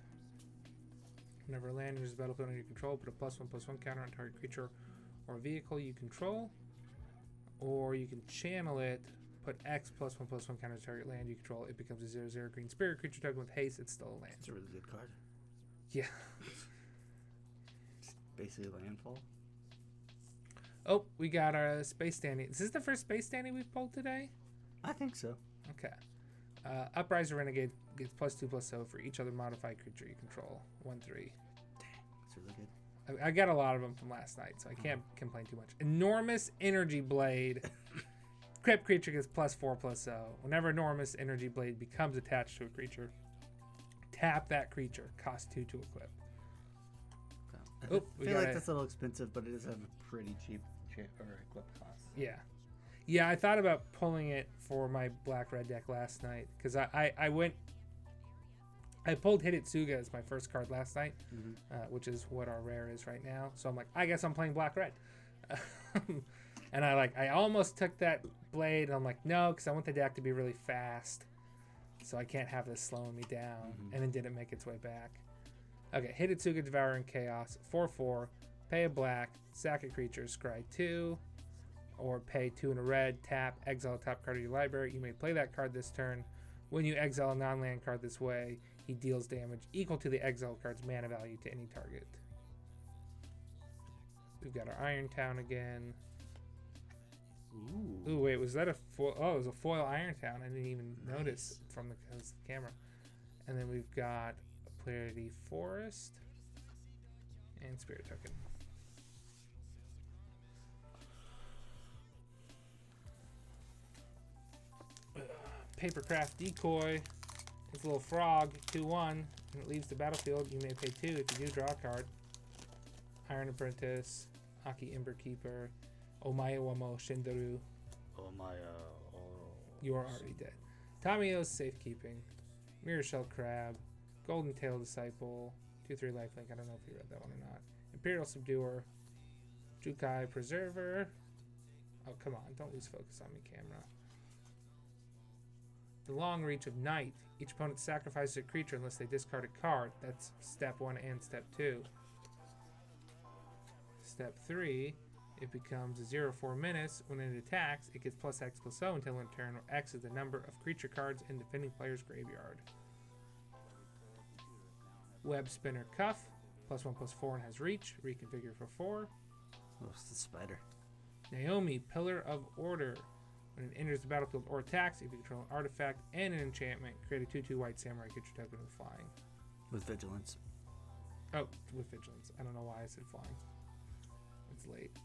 Speaker 1: Whenever land enters the battlefield under your control, put a +1/+1 counter on target creature or vehicle you control. Or you can channel it, put X +1/+1 counter to target land you control. It becomes a 0/0 green spirit creature token with haste. It's still a land.
Speaker 2: It's a really good card.
Speaker 1: Yeah.
Speaker 2: It's basically landfall.
Speaker 1: Oh, we got our Space Standing. Is this the first Space Standing we've pulled today?
Speaker 2: I think so.
Speaker 1: Okay. Uprising Renegade gets +2/+0 for each other modified creature you control. 1/3.
Speaker 2: It's really good.
Speaker 1: I got a lot of them from last night, so I can't complain too much. Enormous Energy Blade. Equipped creature gets +4/+0. Whenever Enormous Energy Blade becomes attached to a creature, tap that creature. Cost 2 to equip.
Speaker 2: I
Speaker 1: Oop, we
Speaker 2: feel
Speaker 1: got
Speaker 2: like
Speaker 1: it.
Speaker 2: that's a little expensive, but it does have a pretty cheap equip cost.
Speaker 1: Yeah. Yeah, I thought about pulling it for my black-red deck last night, because I pulled Hidetsuga as my first card last night, which is what our rare is right now. So I'm like, I guess I'm playing black-red. And I almost took that blade, and I'm like, no, because I want the deck to be really fast, so I can't have this slowing me down, and it didn't make its way back. Okay, Hidetsuga Devouring Chaos, 4/4, pay a black, sack a creature, scry 2, or pay 2 and a red, tap, exile a top card of your library. You may play that card this turn. When you exile a non-land card this way, he deals damage equal to the exile card's mana value to any target. We've got our Iron Town again. Ooh, wait, was that a foil? Oh, it was a foil Iron Town. I didn't even notice from the camera. And then we've got a Polarity Forest and Spirit Token. Papercraft Decoy. It's a little frog, 2/1, and it leaves the battlefield. You may pay 2 if you do draw a card. Iron Apprentice, Aki Ember Keeper, Omae wa mo Shindaru. You are already dead. Tamio's Safekeeping, Mirror Shell Crab, Golden Tail Disciple, 2/3 lifelink. I don't know if you read that one or not. Imperial Subduer, Jukai Preserver. Oh, come on, don't lose focus on me, camera. The Long Reach of Night. Each opponent sacrifices a creature unless they discard a card. That's step 1 and step 2. Step 3, it becomes a 0/4 menace. When it attacks, it gets +X/+0 until in turn, where X is the number of creature cards in defending player's graveyard. Web Spinner Cuff, +1/+4 and has reach. Reconfigure for 4.
Speaker 2: Oh, it's the spider.
Speaker 1: Naomi, Pillar of Order. When it enters the battlefield or attacks, if you control an artifact and an enchantment, create a 2/2 white samurai creature token with flying.
Speaker 2: With vigilance.
Speaker 1: Oh, with vigilance. I don't know why I said flying. It's late.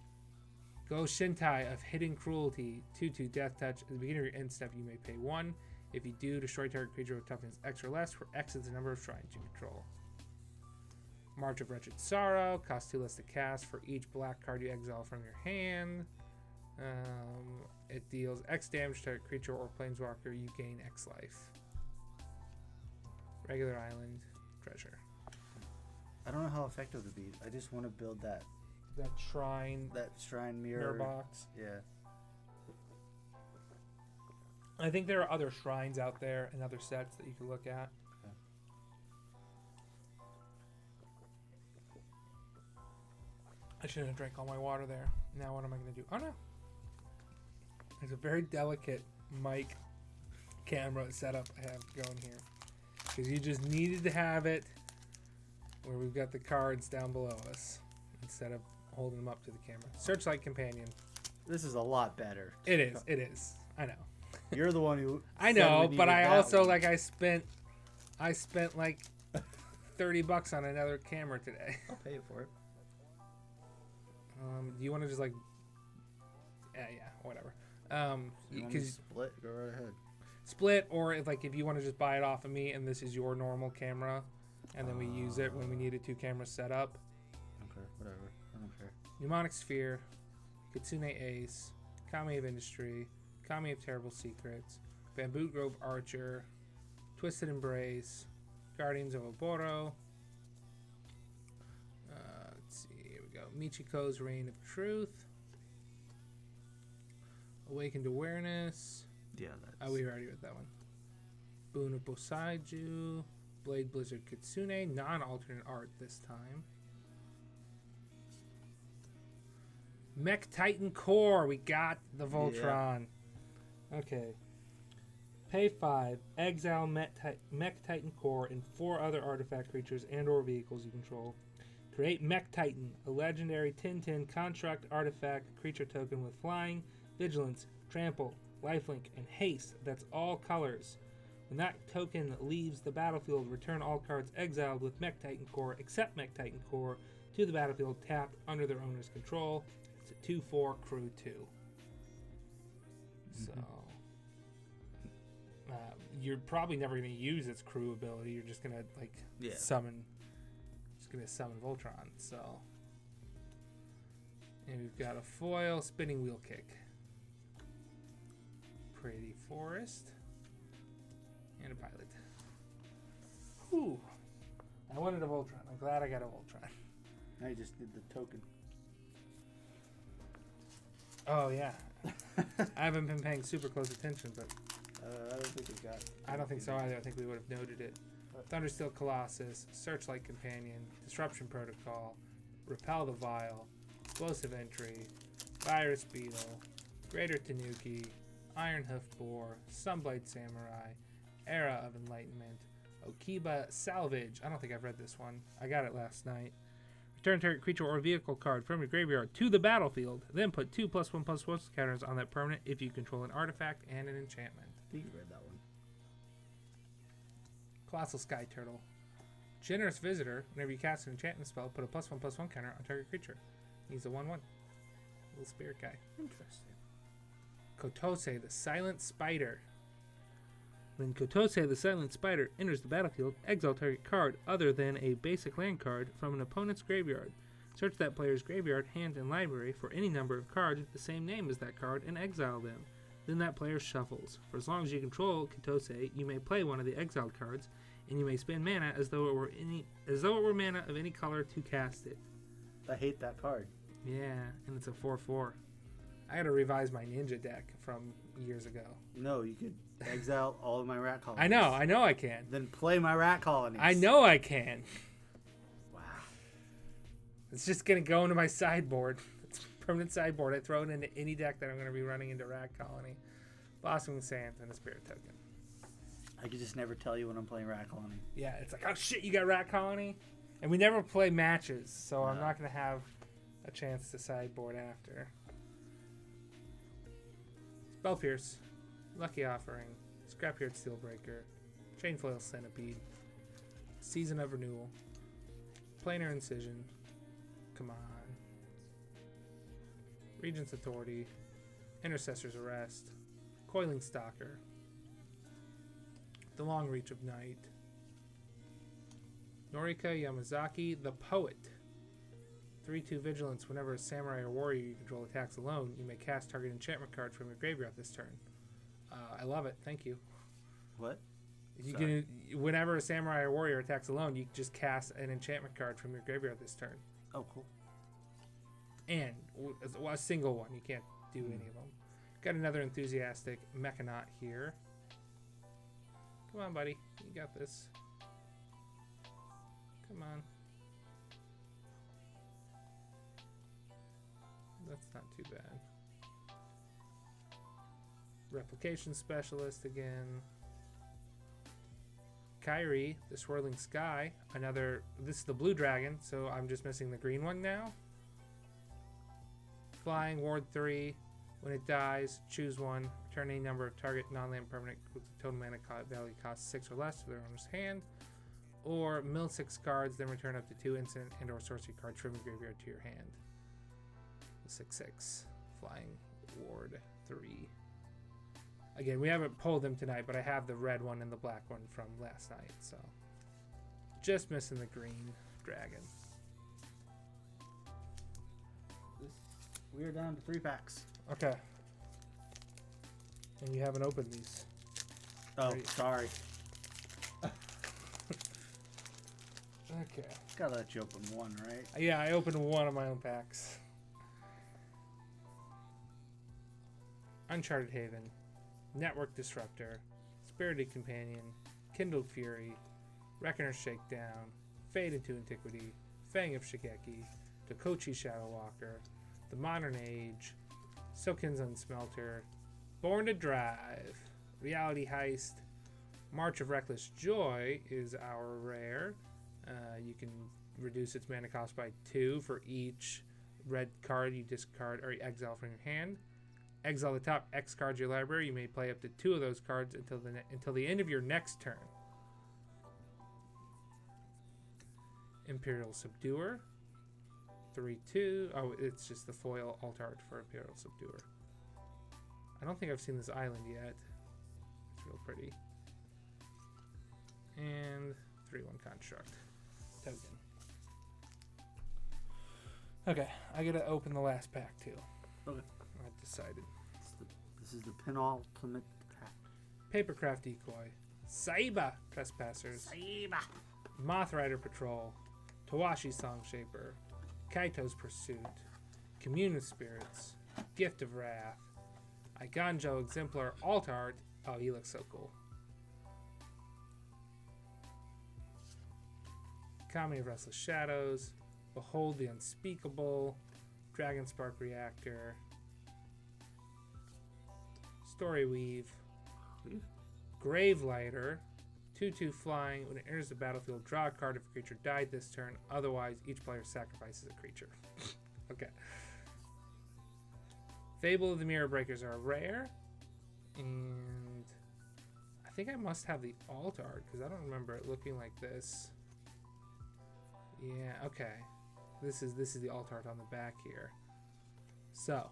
Speaker 1: Go Shintai of Hidden Cruelty. 2/2 Death Touch. At the beginning of your end step, you may pay 1. If you do, destroy target creature with toughness X or less, where X is the number of shrines you control. March of Wretched Sorrow. Costs 2 less to cast for each black card you exile from your hand. It deals X damage to target creature or planeswalker. You gain X life. Regular Island. Treasure.
Speaker 2: I don't know how effective it would be. I just want to build that
Speaker 1: shrine
Speaker 2: mirror
Speaker 1: box.
Speaker 2: Yeah.
Speaker 1: I think there are other shrines out there and other sets that you could look at.
Speaker 2: Okay.
Speaker 1: I shouldn't have drank all my water there. Now what am I going to do? Oh no. There's a very delicate mic camera setup I have going here. Because you just needed to have it where we've got the cards down below us instead of holding them up to the camera. Searchlight companion.
Speaker 2: This is a lot better.
Speaker 1: It is. It is. I know.
Speaker 2: You're the one who.
Speaker 1: I
Speaker 2: said
Speaker 1: know,
Speaker 2: we
Speaker 1: but
Speaker 2: needed
Speaker 1: I
Speaker 2: that
Speaker 1: also
Speaker 2: one.
Speaker 1: like I spent like $30 on another camera today.
Speaker 2: I'll pay you for it.
Speaker 1: Do you want to just like? Yeah, whatever.
Speaker 2: You want me to split? Go right ahead.
Speaker 1: Split, or if you want to just buy it off of me and this is your normal camera, and then we use it when we need a 2-camera setup.
Speaker 2: Okay, whatever. I don't care.
Speaker 1: Mnemonic Sphere, Kitsune Ace, Kami of Industry, Kami of Terrible Secrets, Bamboo Grove Archer, Twisted Embrace, Guardians of Oboro. Let's see, here we go. Michiko's Reign of Truth, Awakened Awareness.
Speaker 2: Yeah, that's...
Speaker 1: Oh, we already read that one. Boon of Bosaiju, Blade Blizzard Kitsune, non-alternate art this time. Mech Titan Core, we got the Voltron. Yeah. Okay. Pay 5, exile Mech Titan Core and 4 other artifact creatures and or vehicles you control. Create Mech Titan, a legendary 10/10 construct artifact creature token with flying, vigilance, trample, lifelink, and haste that's all colors. When that token leaves the battlefield, return all cards exiled with Mech Titan Core, except Mech Titan Core, to the battlefield tapped under their owner's control. It's a 2/4 crew 2. So you're probably never going to use its crew ability. You're just going to summon. Just going to summon Voltron. So, and we've got a foil spinning wheel kick. Pretty Forest. And a pilot. Ooh. I wanted a Voltron. I'm glad I got a Voltron.
Speaker 2: Now you just need the token.
Speaker 1: Oh, yeah. I haven't been paying super close attention, but...
Speaker 2: I don't think we got it.
Speaker 1: I don't think so either. I think we would have noted it. Thundersteel Colossus, Searchlight Companion, Disruption Protocol, Repel the Vial, Explosive Entry, Virus Beetle, Greater Tanuki, Iron Hoof Boar, Sunblade Samurai, Era of Enlightenment, Okiba Salvage. I don't think I've read this one. I got it last night. Return target creature or vehicle card from your graveyard to the battlefield. Then put 2+1/+1 counters on that permanent if you control an artifact and an enchantment.
Speaker 2: I think you read that one.
Speaker 1: Colossal Sky Turtle. Generous Visitor. Whenever you cast an enchantment spell, put a +1/+1 counter on target creature. He's a 1/1. Little spirit guy.
Speaker 2: Interesting.
Speaker 1: Kotose, the Silent Spider. When Kotose, the Silent Spider, enters the battlefield, exile target card other than a basic land card from an opponent's graveyard. Search that player's graveyard, hand, and library for any number of cards with the same name as that card and exile them. Then that player shuffles. For as long as you control Kotose, you may play one of the exiled cards, and you may spend mana as though it were mana of any color to cast it.
Speaker 2: I hate that card.
Speaker 1: Yeah, and it's a 4/4. I gotta revise my ninja deck from years ago.
Speaker 2: No, you could exile all of my rat colonies.
Speaker 1: I know I can.
Speaker 2: Then play my rat colonies.
Speaker 1: I know I can.
Speaker 2: Wow.
Speaker 1: It's just gonna go into my sideboard. It's a permanent sideboard. I throw it into any deck that I'm gonna be running into Rat Colony, Blossoming Sands, and a Spirit Token.
Speaker 2: I could just never tell you when I'm playing rat colony.
Speaker 1: Yeah, it's like, oh shit, you got Rat Colony, and we never play matches, so I'm not gonna have a chance to sideboard after. Spell Pierce, Lucky Offering, Scrapyard Steelbreaker, Chainfoil Centipede, Season of Renewal, Planar Incision, come on, Regent's Authority, Intercessor's Arrest, Coiling Stalker, The Long Reach of Night, Norika Yamazaki, the Poet. 3/2 Vigilance. Whenever a samurai or warrior you control attacks alone, you may cast target enchantment card from your graveyard this turn. I love it. Thank you.
Speaker 2: What?
Speaker 1: You can, whenever a samurai or warrior attacks alone, you can just cast an enchantment card from your graveyard this turn.
Speaker 2: Oh, cool.
Speaker 1: And a single one. You can't do any of them. Got another enthusiastic Mechanaut here. Come on, buddy. You got this. Come on. not too bad. Replication Specialist again. Kyrie, the Swirling Sky. Another. This is the blue dragon, so I'm just missing the green one now. Flying, Ward 3. When it dies, choose one. Return any number of target non-land permanent with the total mana value cost 6 or less to their owner's hand. Or mill 6 cards, then return up to 2 instant and/or sorcery cards from your graveyard to your hand. 6/6. Flying, Ward 3. Again, we haven't pulled them tonight, but I have the red one and the black one from last night, so. Just missing the green dragon.
Speaker 2: We are down to 3 packs.
Speaker 1: Okay. And you haven't opened these.
Speaker 2: Oh,
Speaker 1: Great.
Speaker 2: sorry.
Speaker 1: Okay.
Speaker 2: Gotta let you open one, right?
Speaker 1: Yeah, I opened one of my own packs. Uncharted Haven, Network Disruptor, Spirited Companion, Kindled Fury, Reckoner's Shakedown, Fade into Antiquity, Fang of Shigeki, Tokochi Shadowwalker, The Modern Age, Silken's Unsmelter, Born to Drive, Reality Heist, March of Reckless Joy is our rare. You can reduce its mana cost by 2 for each red card you discard or exile from your hand. Exile the top X cards of your library. You may play up to 2 of those cards until the end of your next turn. Imperial Subduer. 3/2. Oh, it's just the foil alt art for Imperial Subduer. I don't think I've seen this island yet. It's real pretty. And 3/1 construct. Token. Okay, I gotta open the last pack too.
Speaker 2: Okay.
Speaker 1: I've decided.
Speaker 2: This is the penultimate pack.
Speaker 1: Papercraft Decoy. Saiba Trespassers.
Speaker 2: Saiba.
Speaker 1: Moth Rider Patrol. Tawashi Song Shaper. Kaito's Pursuit. Commune with Spirits. Gift of Wrath. Iganjo Exemplar Alt Art. Oh, he looks so cool. Kami of Restless Shadows. Behold the Unspeakable. Dragon Spark Reactor. Story Weave. Gravelighter. 2/2 flying. When it enters the battlefield, draw a card if a creature died this turn. Otherwise, each player sacrifices a creature. Okay. Fable of the Mirror Breakers are rare. And I think I must have the alt art because I don't remember it looking like this. Yeah, okay. This is the alt art on the back here. So,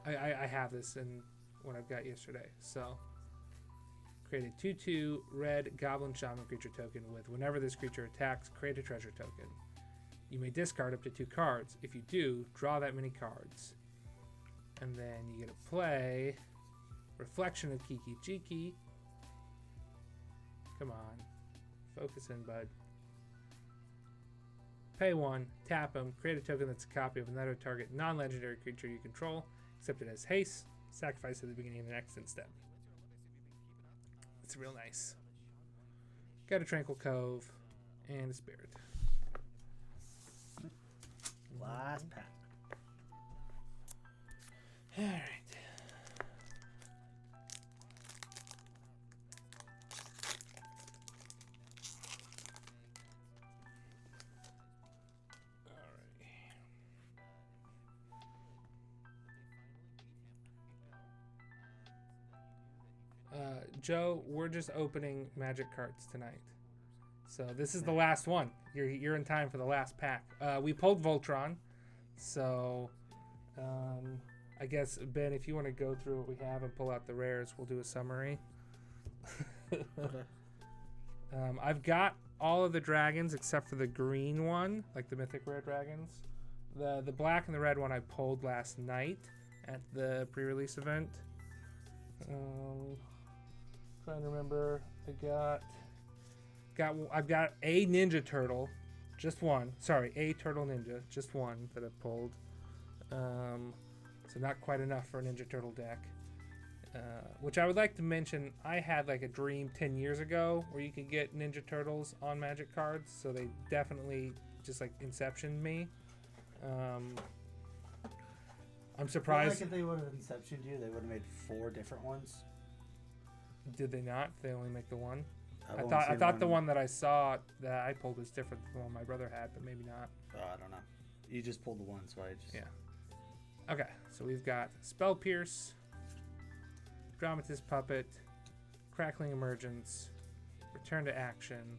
Speaker 1: I have this in what I've got yesterday. So, create a 2/2 red Goblin Shaman creature token with whenever this creature attacks, create a treasure token. You may discard up to 2 cards. If you do, draw that many cards. And then you get to play Reflection of Kiki Jiki. Come on. Focus in, bud. Pay 1, tap him, create a token that's a copy of another target non-legendary creature you control, except it has haste, sacrifice at the beginning of the next step. It's real nice. Got a Tranquil Cove and a Spirit.
Speaker 2: Last pack.
Speaker 1: Alright. Joe, we're just opening Magic cards tonight. So this is the last one. You're in time for the last pack. We pulled Voltron. So I guess, Ben, if you want to go through what we have and pull out the rares, we'll do a summary.
Speaker 2: Okay.
Speaker 1: I've got all of the dragons except for the green one, like the mythic rare dragons. The black and the red one I pulled last night at the pre-release event. Trying to remember. I've got a Ninja Turtle, just one. Sorry, a Turtle Ninja, just one that I pulled. So not quite enough for a Ninja Turtle deck. Which I would like to mention, I had like a dream 10 years ago where you could get Ninja Turtles on Magic cards, so they definitely just like Inceptioned me. I'm surprised.
Speaker 3: Like if they would have inceptioned you, they would have made 4 different ones.
Speaker 1: Did they not? They only make the one?
Speaker 3: I've
Speaker 1: I
Speaker 3: only
Speaker 1: thought
Speaker 3: seen
Speaker 1: the one that I saw that I pulled was different than the one my brother had, but maybe not.
Speaker 3: I don't know. You just pulled the one, so I just...
Speaker 1: Yeah. Okay, so we've got Spell Pierce, Dramatist Puppet, Crackling Emergence, Return to Action,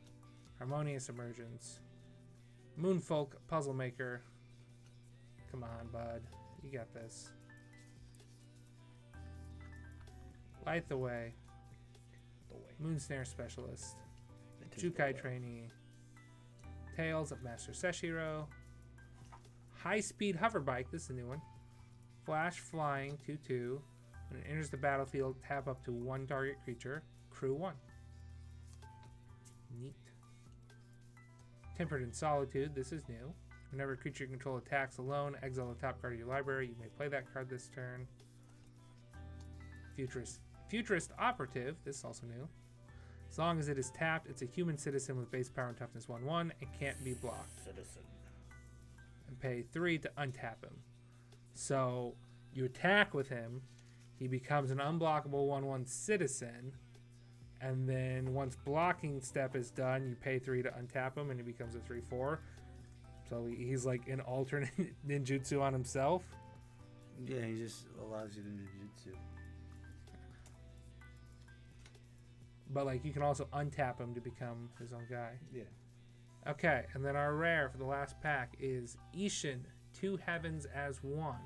Speaker 1: Harmonious Emergence, Moonfolk Puzzle Maker. Come on, bud. You got this. Light the Way. Moonsnare Specialist. Jukai Trainee. Tales of Master Seshiro. High Speed Hoverbike. This is a new one. Flash Flying 2/2. When it enters the battlefield, tap up to 1 target creature. Crew 1. Neat. Tempered in Solitude. This is new. Whenever a creature you control attacks alone, exile the top card of your library. You may play that card this turn. Futurist Operative. This is also new. As long as it is tapped, it's a human citizen with base power and toughness 1/1 and can't be blocked.
Speaker 3: Citizen.
Speaker 1: And pay 3 to untap him. So you attack with him, he becomes an unblockable 1/1 citizen, and then once blocking step is done, you pay 3 to untap him, and he becomes a 3/4. So he's like an alternate ninjutsu on himself.
Speaker 3: Yeah, he just allows you to ninjutsu.
Speaker 1: But like you can also untap him to become his own guy.
Speaker 3: Yeah.
Speaker 1: Okay, and then our rare for the last pack is Ishin, 2 Heavens as 1.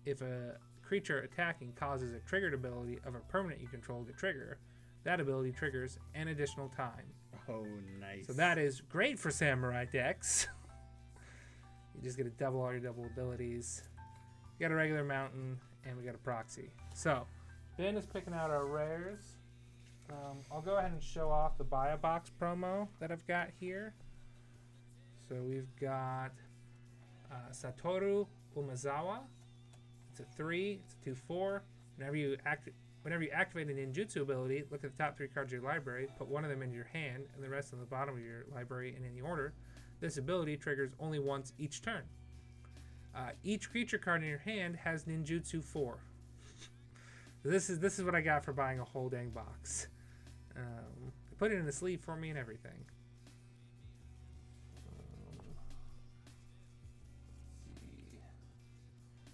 Speaker 1: If a creature attacking causes a triggered ability of a permanent you control to trigger, that ability triggers an additional time.
Speaker 3: Oh, nice.
Speaker 1: So that is great for samurai decks. You just get to double all your double abilities. We got a regular mountain, and we got a proxy. So, Ben is picking out our rares. I'll go ahead and show off the Buy a Box promo that I've got here. So we've got Satoru Umezawa. It's a 3. It's a 2/4. Whenever you activate a ninjutsu ability, look at the top 3 cards of your library, put one of them into your hand, and the rest on the bottom of your library in any order. This ability triggers only once each turn. Each creature card in your hand has ninjutsu 4. This is what I got for buying a whole dang box. They put it in the sleeve for me and everything.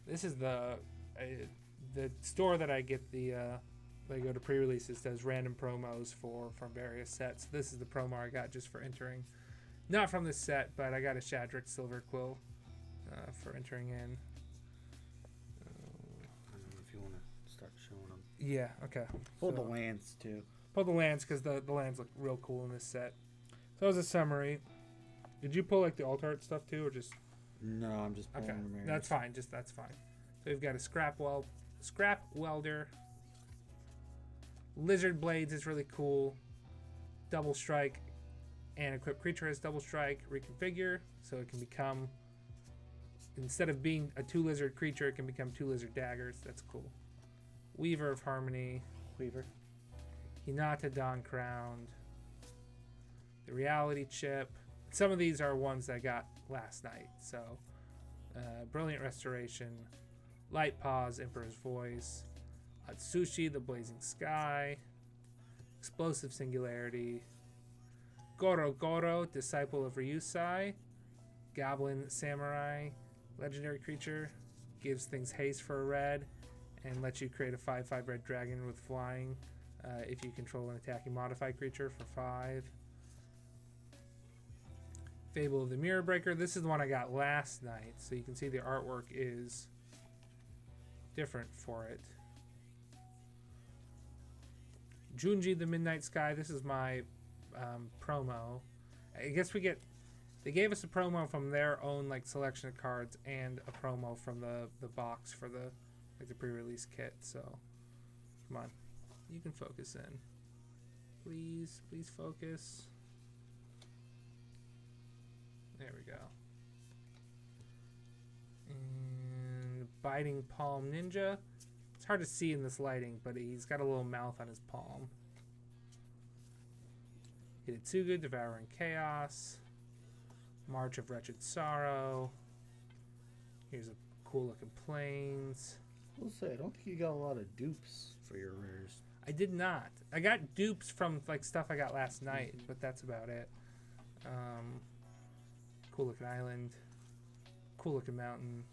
Speaker 1: This is the store that I get the I go to pre-releases, does random promos from various sets. This is the promo I got just for entering. Not from this set, but I got a Shadrick Silver Quill for entering in.
Speaker 3: I don't know if you want to start showing them.
Speaker 1: Yeah, okay.
Speaker 3: Pull the lands, too.
Speaker 1: Pull the lands, because the lands look real cool in this set. So that was a summary. Did you pull like the alt art stuff too, or just...
Speaker 3: No, I'm just pulling the mirrors.
Speaker 1: That's fine, that's fine. So we've got a Scrap Welder. Lizard Blades is really cool. Double Strike. And equipped creature has Double Strike. Reconfigure, so it can become... Instead of being a 2 lizard creature, it can become 2 lizard daggers. That's cool. Weaver of Harmony.
Speaker 3: Weaver.
Speaker 1: Hinata Dawn Crowned. The Reality Chip. Some of these are ones that I got last night. So, Brilliant Restoration. Light Paws, Emperor's Voice. Atsushi, The Blazing Sky. Explosive Singularity. Goro Goro, Disciple of Ryusai. Goblin Samurai. Legendary creature. Gives things haste for a red. And lets you create a 5/5 red dragon with flying. If you control an attacking modified creature for 5. Fable of the Mirror Breaker. This is the one I got last night. So you can see the artwork is different for it. Junji the Midnight Sky. This is my promo. I guess they gave us a promo from their own like selection of cards and a promo from the box for the pre-release kit. So come on, you can focus in. Please focus. There we go. And Biting Palm Ninja. It's hard to see in this lighting, but he's got a little mouth on his palm. Hitotsugu, Devouring Chaos. March of Wretched Sorrow. Here's a cool looking planes.
Speaker 3: We'll say, I don't think you got a lot of dupes for your rares.
Speaker 1: I did not. I got dupes from like stuff I got last night, but that's about it. Cool looking island. Cool looking mountain.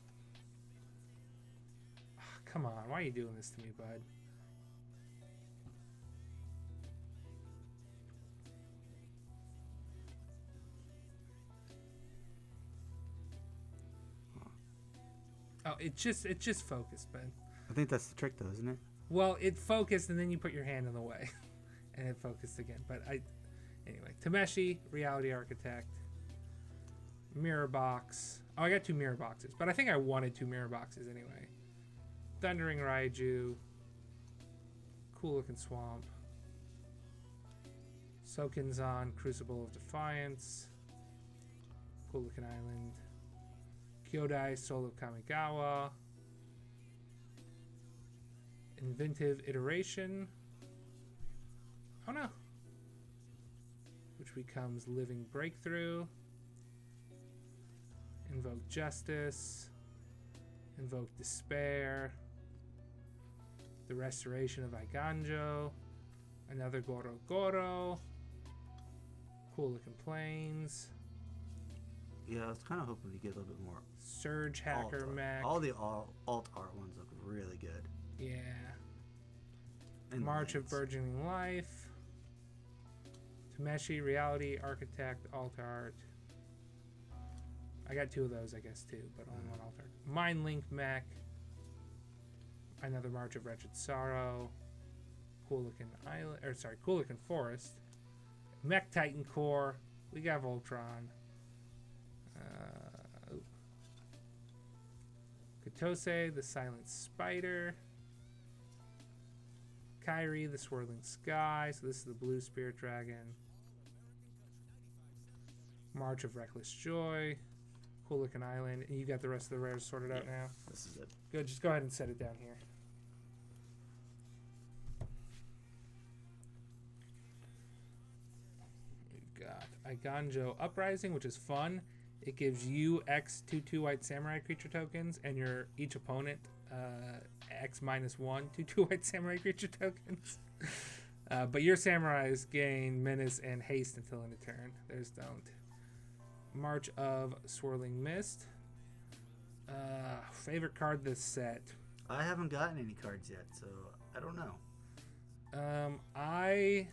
Speaker 1: Oh, come on, why are you doing this to me, bud? Oh, it's just focused, Ben.
Speaker 2: I think that's the trick, though, isn't it?
Speaker 1: Well, it focused, and then you put your hand in the way, and it focused again. But anyway, Tomeshi, Reality Architect, Mirror Box. Oh, I got 2 mirror boxes, but I think I wanted 2 mirror boxes anyway. Thundering Raiju, cool looking swamp. Sokinzan, Crucible of Defiance, cool looking island. Kyodai, Soul of Kamigawa. Inventive Iteration. Oh no. Which becomes Living Breakthrough. Invoke Justice. Invoke Despair. The Restoration of Aiganjo. Another Goro Goro. Cool looking planes.
Speaker 2: Yeah, I was kind of hoping to get a little bit more.
Speaker 1: Surge Hacker
Speaker 2: alt
Speaker 1: Mech.
Speaker 2: All the alt art ones look really good.
Speaker 1: Yeah.
Speaker 2: And
Speaker 1: March of
Speaker 2: lands.
Speaker 1: Burgeoning Life. Tomeshi, Reality Architect, Alt Art. I got 2 of those, I guess, too, but only one Alt Art. Mind Link Mech. Another March of Wretched Sorrow. Cool looking island, or sorry, cool looking forest. Mech Titan Core. We got Voltron. Kotose, the Silent Spider. Kairi, the Swirling Sky. So this is the blue Spirit Dragon. March of Reckless Joy. Cool looking island. And you got the rest of the rares sorted out now?
Speaker 2: This is it.
Speaker 1: Good, just go ahead and set it down here. We've got Aiganjo Uprising, which is fun. It gives you X 2/2 white samurai creature tokens, and your each opponent X -1 2/2 white samurai creature tokens. But your samurais gain menace and haste until end of turn. Theirs don't. March of Swirling Mist. Favorite card this set.
Speaker 2: I haven't gotten any cards yet, so I don't know.
Speaker 1: I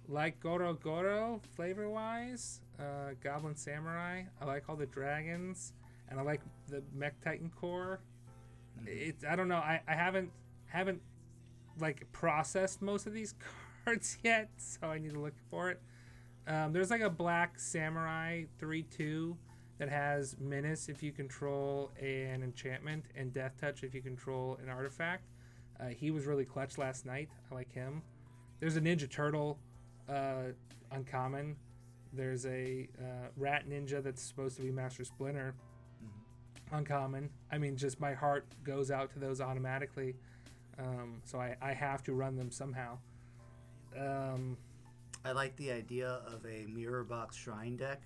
Speaker 1: like Goro Goro flavor wise. Goblin Samurai. I like all the dragons, and I like the Mech Titan core. It's I don't know. I haven't like processed most of these cards yet, so I need to look for it. There's like a black samurai 3/2 that has menace if you control an enchantment and death touch if you control an artifact. He was really clutch last night. I like him. There's a Ninja Turtle uncommon. There's a rat ninja that's supposed to be Master Splinter uncommon. I mean, just my heart goes out to those automatically. So I have to run them somehow.
Speaker 2: I like the idea of a mirror box shrine deck.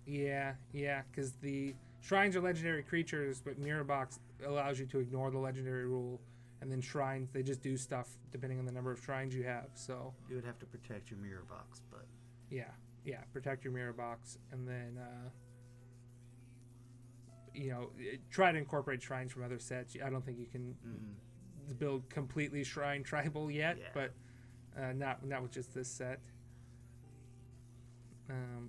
Speaker 1: Yeah, because the shrines are legendary creatures, but Mirror Box allows you to ignore the legendary rule, and then shrines, they just do stuff depending on the number of shrines you have. So
Speaker 2: You would have to protect your mirror box, but
Speaker 1: yeah, protect your Mirror Box, and then try to incorporate shrines from other sets. I don't think you can build completely shrine tribal yet, but not with just this set.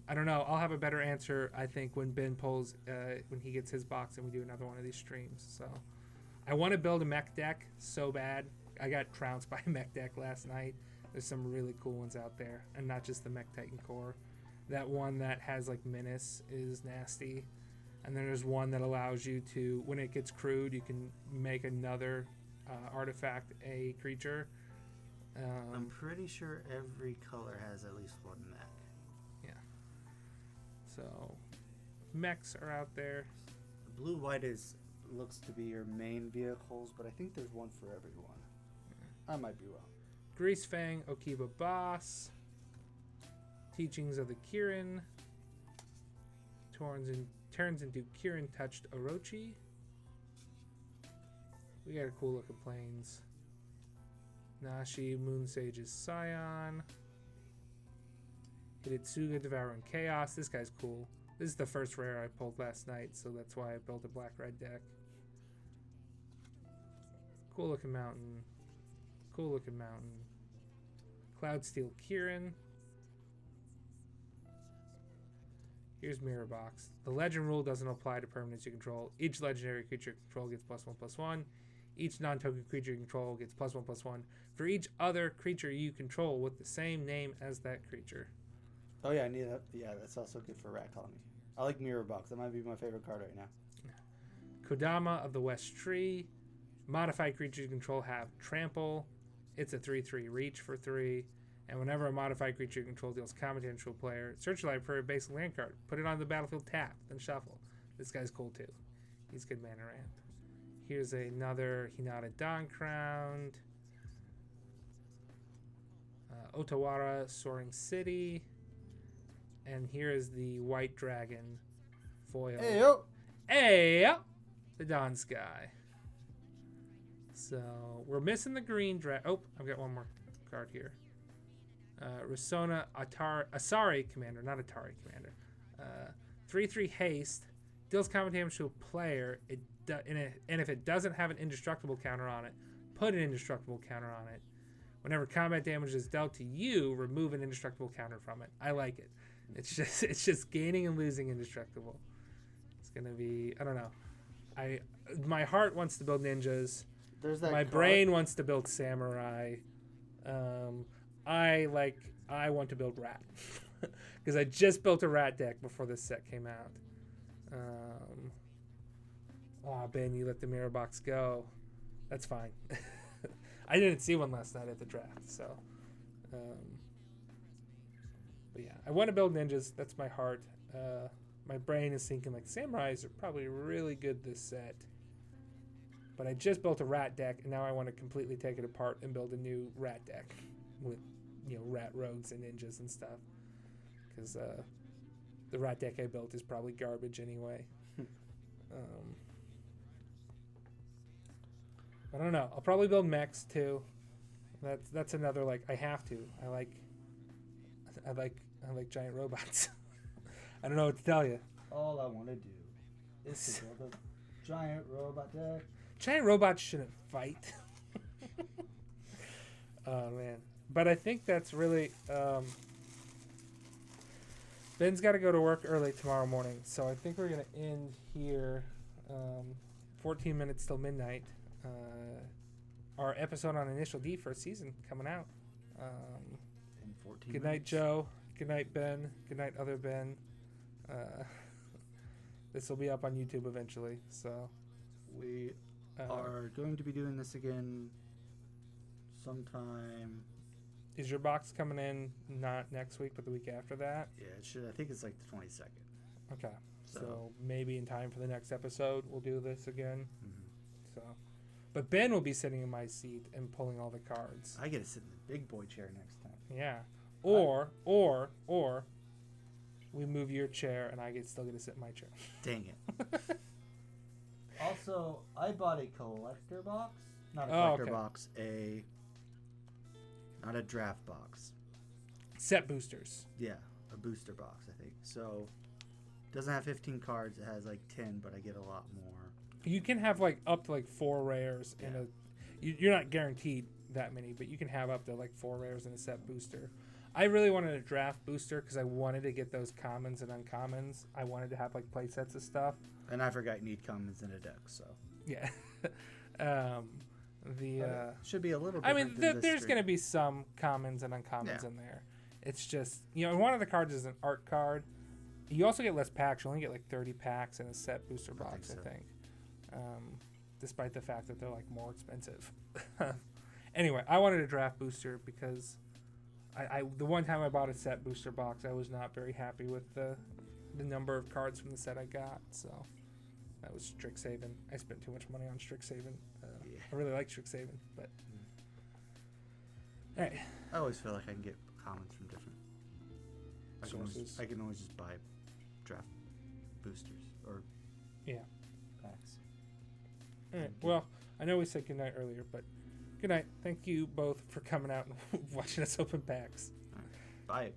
Speaker 1: I don't know. I'll have a better answer, I think, when Ben pulls, when he gets his box and we do another one of these streams. So I want to build a mech deck so bad. I got trounced by a mech deck last night. There's some really cool ones out there, and not just the Mech Titan core. That one that has like menace is nasty. And then there's one that allows you to, when it gets crewed, you can make another artifact a creature.
Speaker 2: I'm pretty sure every color has at least one mech.
Speaker 1: So mechs are out there.
Speaker 2: The blue-white
Speaker 3: Looks to be your main vehicles, but I think there's one for everyone. I might be wrong.
Speaker 1: Greasefang, Okiba Boss, Teachings of the Kirin, turns into Kirin Touched Orochi, We got a cool looking planes. Nashi, Moon Sage's Scion. Hitotsuga, Devouring Chaos. This guy's cool. This is the first rare I pulled last night, so that's why I built a black-red deck. Cool looking mountain. Cool looking mountain. Cloudsteel Kieran. Here's Mirror Box. The legend rule doesn't apply to permanents you control. Each legendary creature you control gets +1/+1. Each non-token creature you control gets +1/+1 for each other creature you control with the same name as that creature.
Speaker 3: Oh yeah, I need that. Yeah, that's also good for Rat Colony. I like Mirror Box. That might be my favorite card right now.
Speaker 1: Kodama of the West Tree. Modified creatures you control have Trample. It's a 3/3 reach for 3. And whenever a modified creature you control deals combat damage to a player, search your library for a basic land card. Put it on the battlefield tap, then shuffle. This guy's cool too. He's good mana ramp. Here's another Hinata Dawn Crowned. Otawara Soaring City. And here is the White Dragon foil.
Speaker 3: Hey yo!
Speaker 1: Hey yo! The Dawn Sky. So we're missing the green dragon. Oh, I've got one more card here. Rasona Asari Commander, not Atari Commander. 3/3 haste, deals combat damage to a player. And if it doesn't have an indestructible counter on it, put an indestructible counter on it. Whenever combat damage is dealt to you, remove an indestructible counter from it. I like it. It's just gaining and losing indestructible. It's gonna be, I don't know. My heart wants to build ninjas.
Speaker 3: There's that
Speaker 1: My
Speaker 3: card.
Speaker 1: brain wants to build samurai. I want to build rat because I just built a rat deck before this set came out. Ben, you let the mirror box go. That's fine. I didn't see one last night at the draft, so. But yeah, I want to build ninjas. That's my heart. My brain is thinking like samurais are probably really good this set. But I just built a rat deck, and now I want to completely take it apart and build a new rat deck with, rat rogues and ninjas and stuff. Because the rat deck I built is probably garbage anyway. I don't know. I'll probably build mechs too. That's another I have to. I like giant robots. I don't know what to tell you.
Speaker 3: All I want to do is to build a giant robot deck.
Speaker 1: Giant robots shouldn't fight. Oh man. But I think that's really Ben's got to go to work early tomorrow morning, so I think we're going to end here. 14 minutes till midnight. Our episode on Initial D first season coming out.
Speaker 3: In 14
Speaker 1: Good night,
Speaker 3: minutes.
Speaker 1: Joe. Good night, Ben. Good night, other Ben. This will be up on YouTube eventually, so
Speaker 3: We are going to be doing this again sometime.
Speaker 1: is your box coming in not next week, but the week after that?
Speaker 3: Yeah, it should. I think it's the 22nd.
Speaker 1: Okay. So
Speaker 3: So-
Speaker 1: maybe in time for the next episode, we'll do this again.
Speaker 3: Mm-hmm.
Speaker 1: So, but Ben will be sitting in my seat and pulling all the cards.
Speaker 3: I get to sit in the big boy chair next time.
Speaker 1: Yeah. Or we move your chair and I still get to sit in my chair.
Speaker 3: Dang it. Also, I bought a collector box. Not a
Speaker 1: Oh,
Speaker 3: collector
Speaker 1: okay.
Speaker 3: box. Not a draft box.
Speaker 1: Set boosters.
Speaker 3: Yeah, a booster box, I think. So, doesn't have 15 cards. It has 10, but I get a lot more.
Speaker 1: You can have up to 4 rares in
Speaker 3: Yeah.
Speaker 1: you're not guaranteed that many, but you can have up to 4 rares in a set booster. I really wanted a draft booster because I wanted to get those commons and uncommons. I wanted to have play sets of stuff.
Speaker 3: And I forgot you need commons in a deck, so.
Speaker 1: Yeah.
Speaker 3: Should be a little
Speaker 1: I
Speaker 3: different
Speaker 1: mean,
Speaker 3: than this
Speaker 1: there's
Speaker 3: stream.
Speaker 1: going to be some commons and uncommons
Speaker 3: Yeah.
Speaker 1: in there. It's just, and one of the cards is an art card. You also get less packs. You only get 30 packs in a set booster box, I think. Despite the fact that they're more expensive. Anyway, I wanted a draft booster because the one time I bought a set booster box, I was not very happy with the number of cards from the set I got. So that was Strixhaven. I spent too much money on Strixhaven.
Speaker 3: Yeah.
Speaker 1: I really like Strixhaven, but all right.
Speaker 3: I always feel like I can get commons from different
Speaker 1: Sources.
Speaker 3: I can always just buy draft boosters or
Speaker 1: Yeah.
Speaker 3: packs.
Speaker 1: All right. Well, I know we said goodnight earlier, but good night. Thank you both for coming out and watching us open packs.
Speaker 2: Bye.